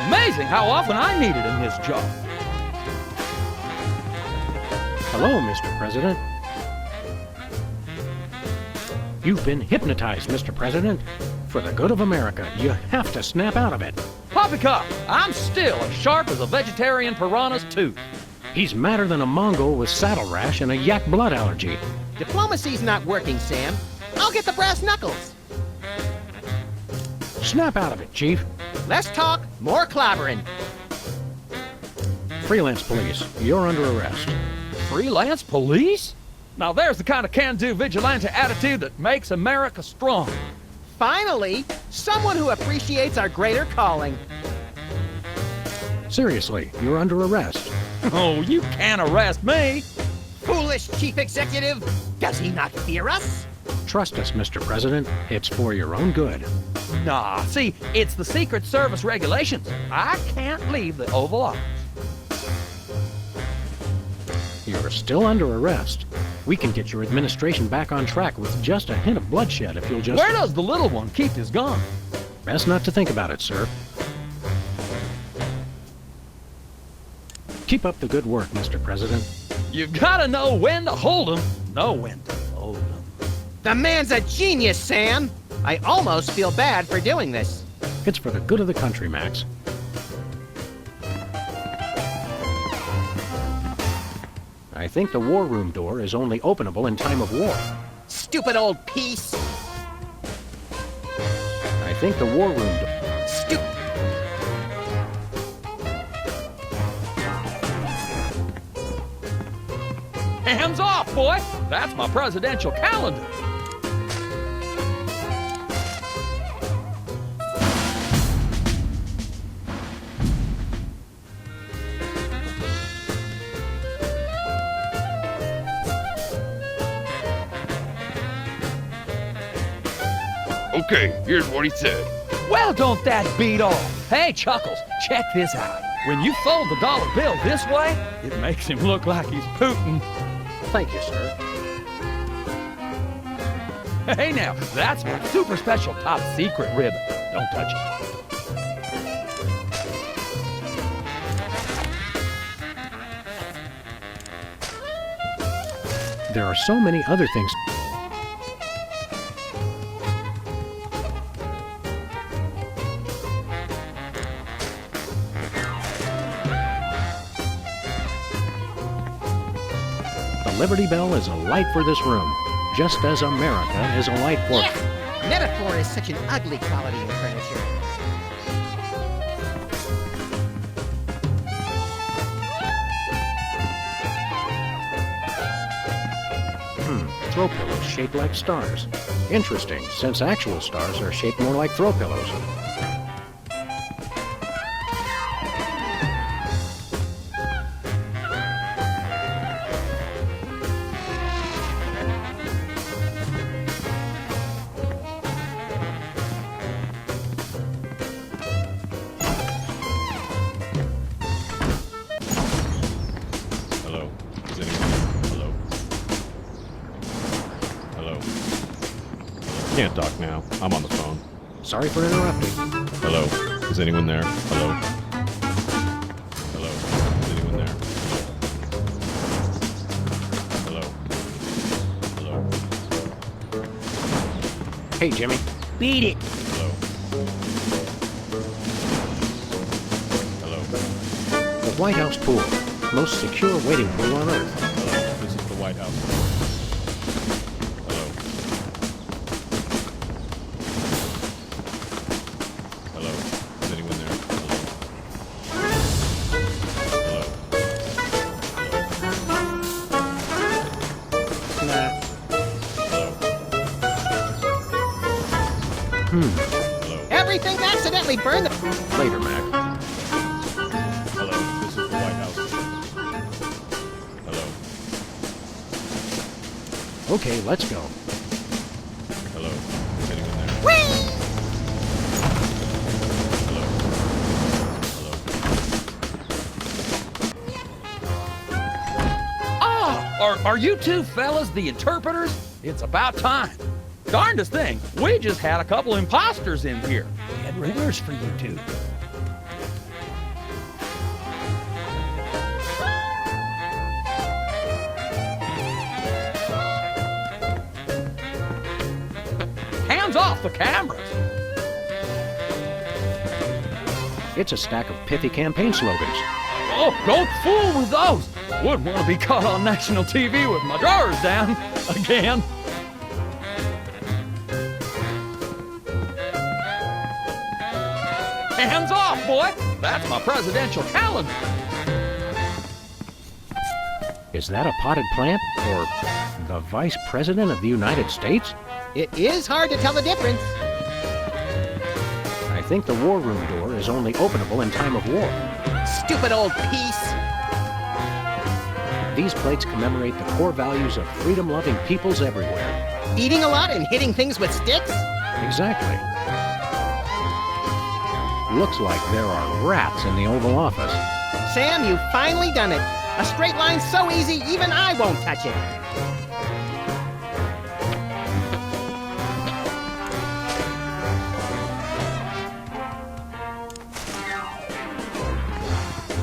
Amazing how often I need it in this job. Hello, Mr. President. You've been hypnotized, Mr. President. For the good of America, you have to snap out of it. Poppycock, I'm still as sharp as a vegetarian piranha's tooth. He's madder than a Mongol with saddle rash and a yak blood allergy. Diplomacy's not working, Sam. I'll get the brass knuckles. Snap out of it, Chief. Less talk, more clobbering. Freelance police, you're under arrest. Freelance police? Now there's the kind of can-do vigilante attitude that makes America strong. Finally, someone who appreciates our greater calling. Seriously, you're under arrest. Oh, you can't arrest me. Foolish chief executive. Does he not fear us? Trust us, Mr. President. It's for your own good. Nah, see, it's the Secret Service regulations. I can't leave the Oval Office. You're still under arrest. We can get your administration back on track with just a hint of bloodshed if you'll just... Where does the little one keep his gun? Best not to think about it, sir. Keep up the good work, Mr. President. You've got to know when to hold 'em, know when to fold 'em. The man's a genius, Sam. I almost feel bad for doing this. It's for the good of the country, Max. I think the war room door is only openable in time of war. Stupid old piece. I think the war room door... Stupid. Hands off, boy! That's my presidential calendar. Okay, here's what he said. Well, don't that beat all? Hey, Chuckles, check this out. When you fold the dollar bill this way, it makes him look like he's Putin. Thank you, sir. Hey now, that's my super special top secret ribbon. Don't touch it. There are so many other things. The Liberty Bell is a light for this room, just as America is a light for... Yes! Metaphor is such an ugly quality in furniture. Throw pillows shaped like stars. Interesting, since actual stars are shaped more like throw pillows. Hello? Is anyone? Hello? Hello? Can't talk now. I'm on the phone. Sorry for interrupting. Hello? Is anyone there? Hello? Hello? Is anyone there? Hello? Hello? Hey, Jimmy. Beat it. Hello? Hello? The White House pool. Most secure waiting pool on Earth. Hello, this is the White House. Hello. Hello. Is anyone there? Hello. Hello. Everything accidentally burned the... Later, Mac. Hello, this is the White House. Hello. Okay, let's go. Hello. Is anyone there? Hello. Hello. Ah, are you two fellas the interpreters? It's about time. Darndest thing, we just had a couple imposters in here. Dead ringers for you two. Hands off the cameras. It's a stack of pithy campaign slogans. Oh, don't fool with those. Wouldn't want to be caught on national TV with my drawers down again. Hands off, boy! That's my presidential calendar. Is that a potted plant? Or the Vice President of the United States? It is hard to tell the difference. I think the war room door is only openable in time of war. Stupid old piece. These plates commemorate the core values of freedom-loving peoples everywhere. Eating a lot and hitting things with sticks? Exactly. Looks like there are rats in the Oval Office. Sam, you've finally done it. A straight line so easy, even I won't touch it.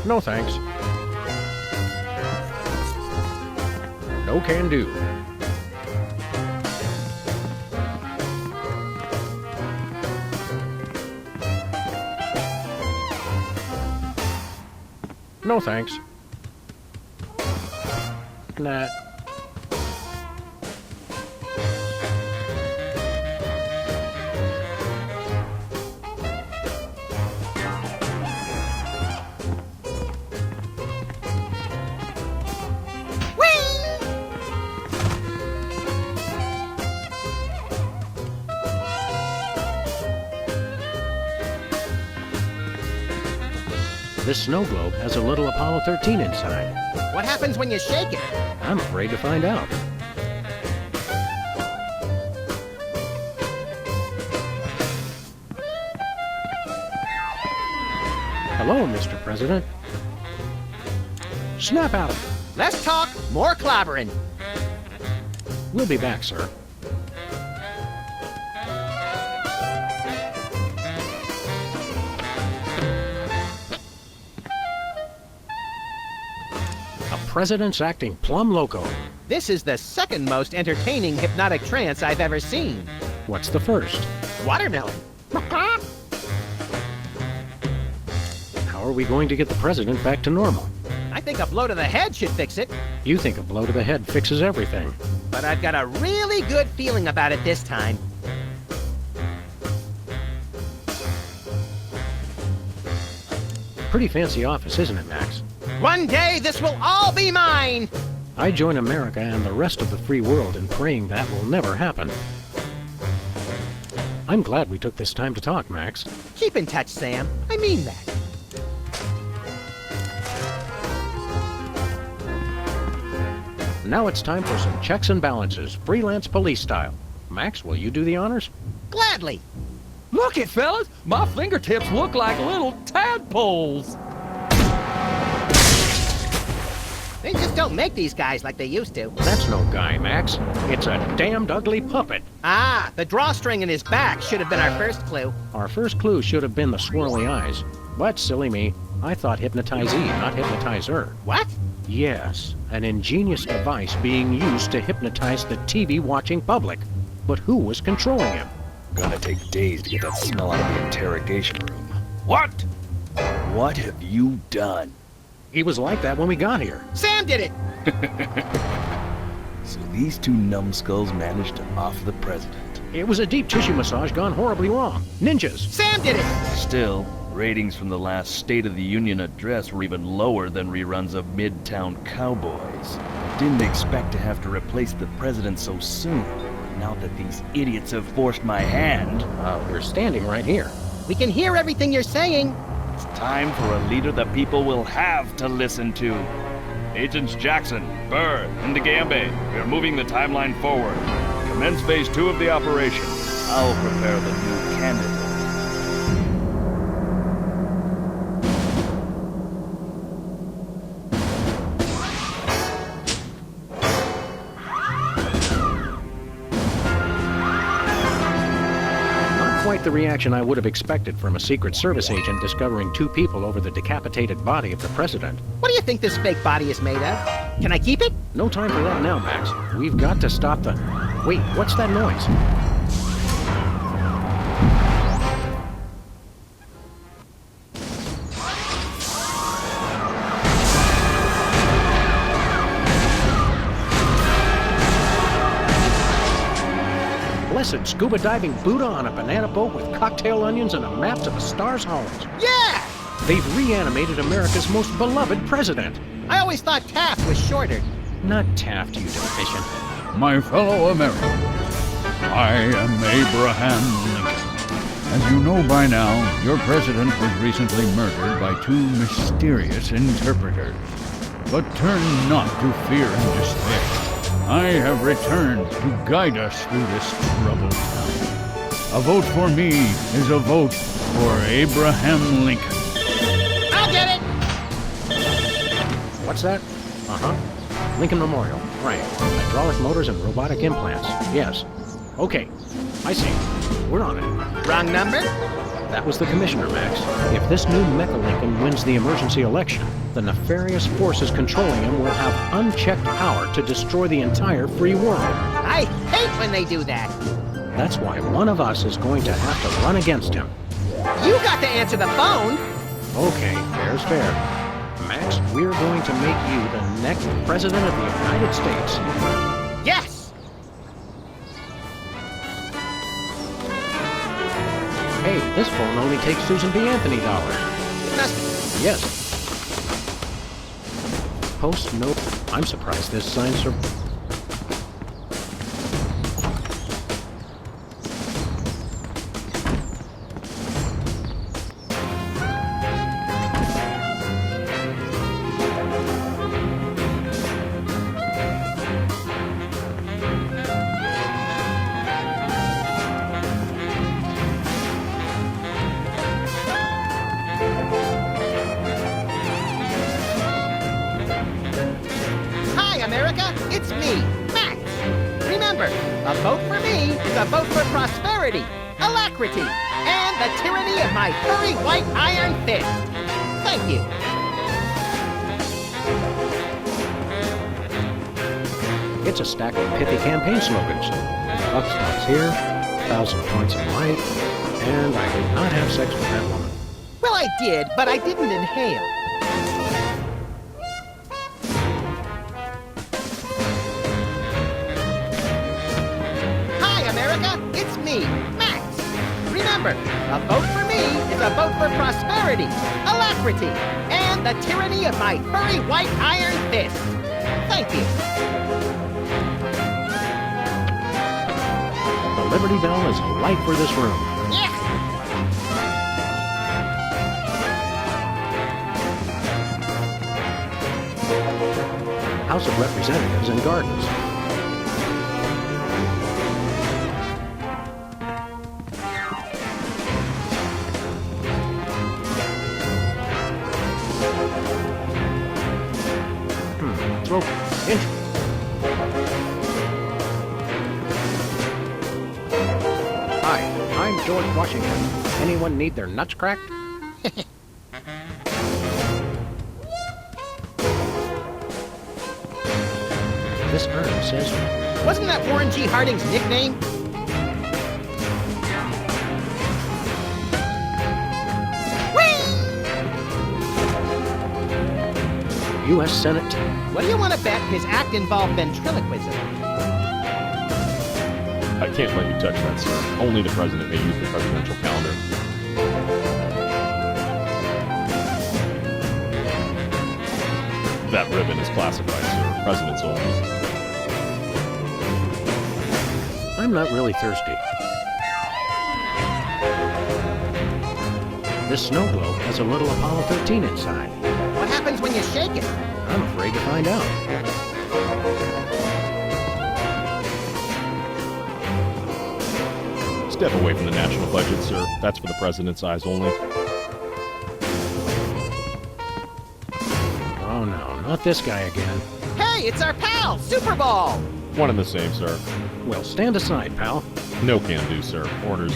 No thanks. No can do. No thanks. Nah. This snow globe has a little Apollo 13 inside. What happens when you shake it? I'm afraid to find out. Hello, Mr. President. Snap out of it. Less talk, more clobbering. We'll be back, sir. President's acting plumb loco. This is the second most entertaining hypnotic trance I've ever seen. What's the first? Watermelon. How are we going to get the president back to normal? I think a blow to the head should fix it. You think a blow to the head fixes everything. But I've got a really good feeling about it this time. Pretty fancy office, isn't it, Max? One day this will all be mine! I join America and the rest of the free world in praying that will never happen. I'm glad we took this time to talk, Max. Keep in touch, Sam. I mean that. Now it's time for some checks and balances, freelance police style. Max, will you do the honors? Gladly. Look it, fellas! My fingertips look like little tadpoles! They just don't make these guys like they used to. That's no guy, Max. It's a damned ugly puppet. Ah, the drawstring in his back should have been our first clue. Our first clue should have been the swirly eyes. But, silly me, I thought hypnotizee, not hypnotizer. What? Yes, an ingenious device being used to hypnotize the TV-watching public. But who was controlling him? Gonna take days to get that smell out of the interrogation room. What? What have you done? He was like that when we got here. Sam did it! So these two numbskulls managed to off the president. It was a deep tissue massage gone horribly wrong. Ninjas. Sam did it! Still, ratings from the last State of the Union address were even lower than reruns of Midtown Cowboys. Didn't expect to have to replace the president so soon. Now that these idiots have forced my hand... We're standing right here. We can hear everything you're saying. It's time for a leader the people will have to listen to. Agents Jackson, Burr, and DeGambe, we're moving the timeline forward. Commence phase 2 of the operation. I'll prepare the new candidate. Quite the reaction I would have expected from a Secret Service agent discovering two people over the decapitated body of the president. What do you think this fake body is made of? Can I keep it? No time for that now, Max. We've got to stop the... Wait, what's that noise? Blessed scuba diving Buddha on a banana boat with cocktail onions and a map to the stars' homes. Yeah! They've reanimated America's most beloved president. I always thought Taft was shorter. Not Taft, you deficient. My fellow Americans, I am Abraham Lincoln. As you know by now, your president was recently murdered by two mysterious interpreters. But turn not to fear and despair. I have returned to guide us through this troubled time. A vote for me is a vote for Abraham Lincoln. I'll get it! What's that? Lincoln Memorial. Right. Hydraulic motors and robotic implants. Yes. Okay. I see. We're on it. Wrong number? That was the commissioner, Max. If this new Mecha Lincoln wins the emergency election, the nefarious forces controlling him will have unchecked power to destroy the entire free world. I hate when they do that. That's why one of us is going to have to run against him. You got to answer the phone. Okay, fair's fair. Max, we're going to make you the next president of the United States. Yes! Hey, this phone only takes Susan B. Anthony dollars. Yes. Post note. I'm surprised this sign America, it's me, Max. Remember, a vote for me is a vote for prosperity, alacrity, and the tyranny of my furry white iron fist. Thank you. It's a stack of pithy campaign slogans. Buck stops here, 1,000 points in life, and I did not have sex with that woman. Well, I did, but I didn't inhale. It's me, Max. Remember, a vote for me is a vote for prosperity, alacrity, and the tyranny of my furry white iron fist. Thank you. The Liberty Bell is a light for this room. Yeah. House of Representatives and Gardens. Hi, I'm George Washington. Anyone need their nuts cracked? This urn says... Wasn't that Warren G. Harding's nickname? U.S. Senate. What do you want to bet his act involved ventriloquism? I can't let you touch that, sir. Only the president may use the presidential calendar. That ribbon is classified, sir. President's only. I'm not really thirsty. This snow globe has a little Apollo 13 inside. What happens when you shake it? I'm afraid to find out. Step away from the national budget, sir. That's for the president's eyes only. Oh no, not this guy again. Hey, it's our pal, Super Ball! One and the same, sir. Well, stand aside, pal. No can do, sir. Orders.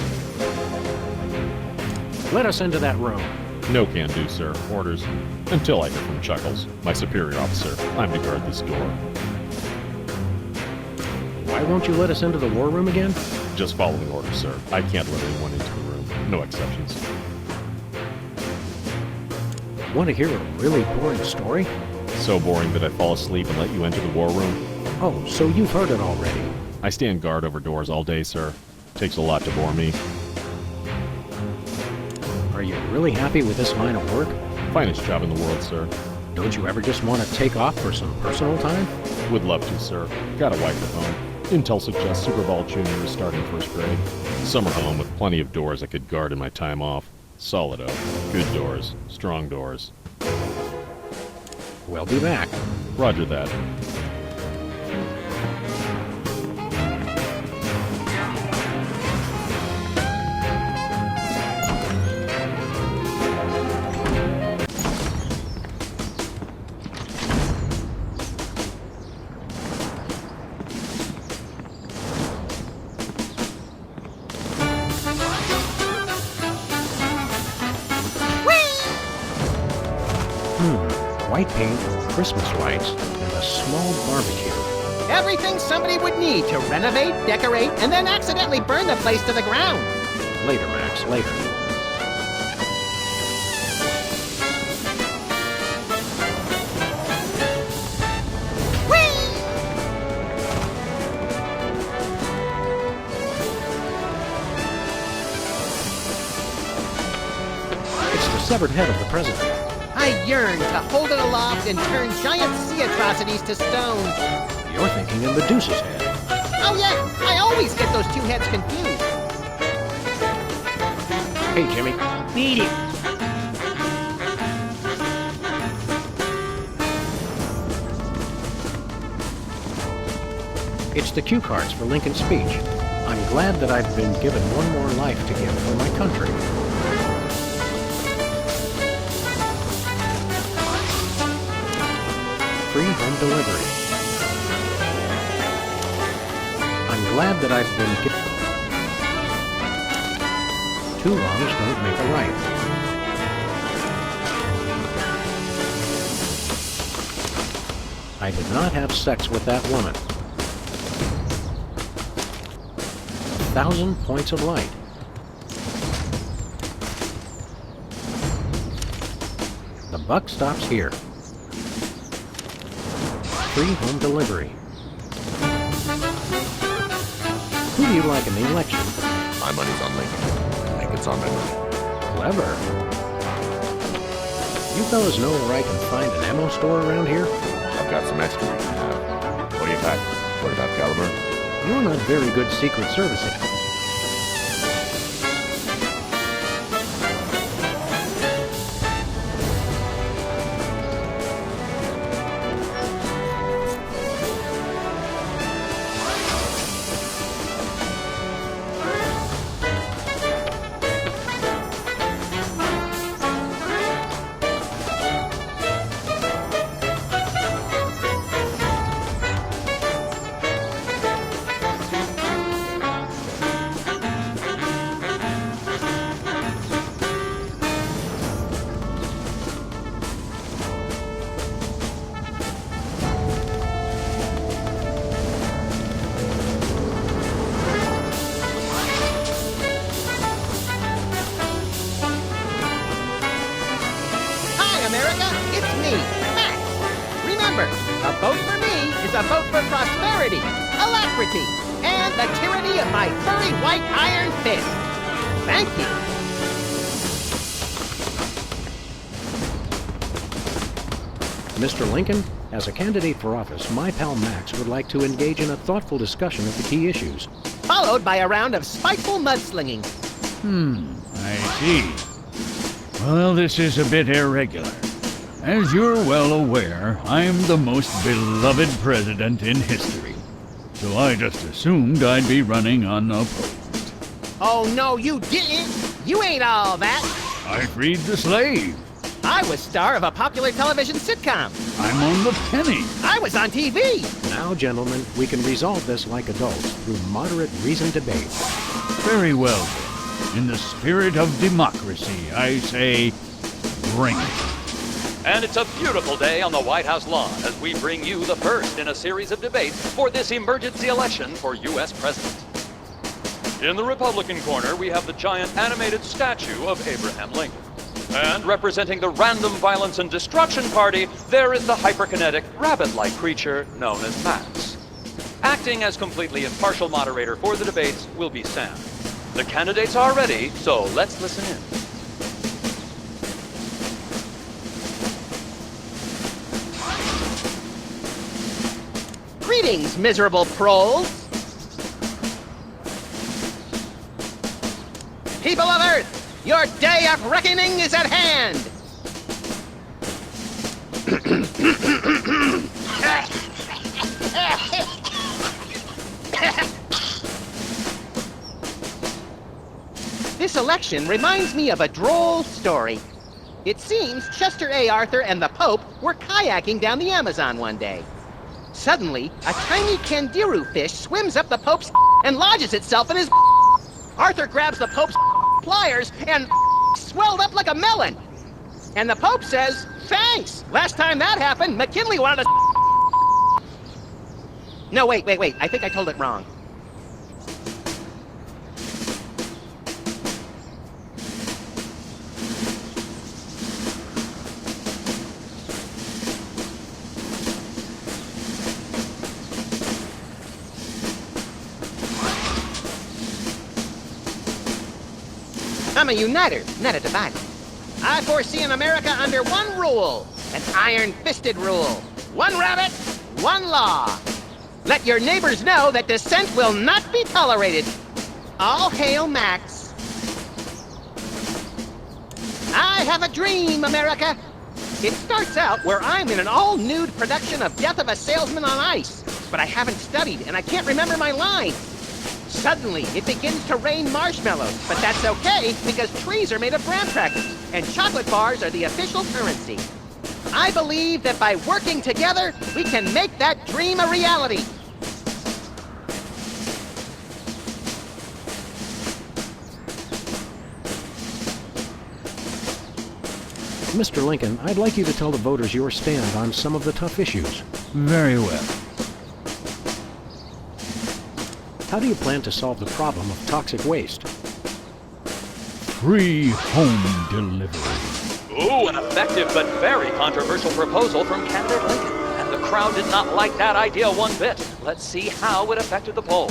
Let us into that room. No can do, sir. Orders. Until I hear from Chuckles, my superior officer. I'm to guard this door. Why won't you let us into the war room again? Just following orders, sir. I can't let anyone into the room. No exceptions. Want to hear a really boring story? So boring that I fall asleep and let you enter the war room? Oh, so you've heard it already. I stand guard over doors all day, sir. Takes a lot to bore me. Are you really happy with this line of work? Finest job in the world, sir. Don't you ever just want to take off for some personal time? Would love to, sir. Got a wife at home. Intel suggests Super Ball Jr. is starting first grade. Summer home with plenty of doors I could guard in my time off. Solid oak. Good doors. Strong doors. We'll be back. Roger that. White paint, Christmas lights, and a small barbecue. Everything somebody would need to renovate, decorate, and then accidentally burn the place to the ground. Later, Max, later. It's the severed head of the president. I yearn to hold it aloft and turn giant sea atrocities to stone. You're thinking of Medusa's head. Oh yeah, I always get those two heads confused. Hey, Jimmy. Beat it. It's the cue cards for Lincoln's speech. I'm glad that I've been given one more life to give for my country. Free home delivery. I'm glad that I've been given... Two wrongs don't make a right. I did not have sex with that woman. 1,000 points of light. The buck stops here. Free home delivery. Who do you like in the election? My money's on Lincoln. Lincoln's on my money. Clever. You fellas know where I can find an ammo store around here? I've got some extra you can have. What do you pack? 45 caliber? You're not very good Secret Service. vote for me is a vote for prosperity, alacrity, and the tyranny of my furry white iron fist. Thank you. Mr. Lincoln, as a candidate for office, my pal Max would like to engage in a thoughtful discussion of the key issues. Followed by a round of spiteful mudslinging. I see. Well, this is a bit irregular. As you're well aware, I'm the most beloved president in history. So I just assumed I'd be running unopposed. Oh, no, you didn't. You ain't all that. I freed the slave. I was star of a popular television sitcom. I'm on the penny. I was on TV. Now, gentlemen, we can resolve this like adults through moderate reasoned debate. Very well, then. In the spirit of democracy, I say, bring it. And it's a beautiful day on the White House lawn as we bring you the first in a series of debates for this emergency election for U.S. President. In the Republican corner, we have the giant animated statue of Abraham Lincoln. And representing the Random Violence and Destruction Party, there is the hyperkinetic, rabbit-like creature known as Max. Acting as completely impartial moderator for the debates will be Sam. The candidates are ready, so let's listen in. Greetings, miserable proles. People of Earth, your day of reckoning is at hand! This election reminds me of a droll story. It seems Chester A. Arthur and the Pope were kayaking down the Amazon one day. Suddenly, a tiny kangaroo fish swims up the Pope's and lodges itself in his. Arthur grabs the Pope's pliers and swelled up like a melon. And the Pope says, "Thanks! Last time that happened, McKinley wanted to." No, wait. I think I told it wrong. I'm a uniter, not a divider. I foresee an America under one rule, an iron-fisted rule. One rabbit, one law. Let your neighbors know that dissent will not be tolerated. All hail Max. I have a dream, America. It starts out where I'm in an all-nude production of Death of a Salesman on Ice, but I haven't studied and I can't remember my lines. Suddenly, it begins to rain marshmallows, but that's okay because trees are made of graham crackers and chocolate bars are the official currency. I believe that by working together, we can make that dream a reality. Mr. Lincoln, I'd like you to tell the voters your stand on some of the tough issues. Very well. How do you plan to solve the problem of toxic waste? Free home delivery. Ooh, an effective but very controversial proposal from candidate Lincoln. And the crowd did not like that idea one bit. Let's see how it affected the poll.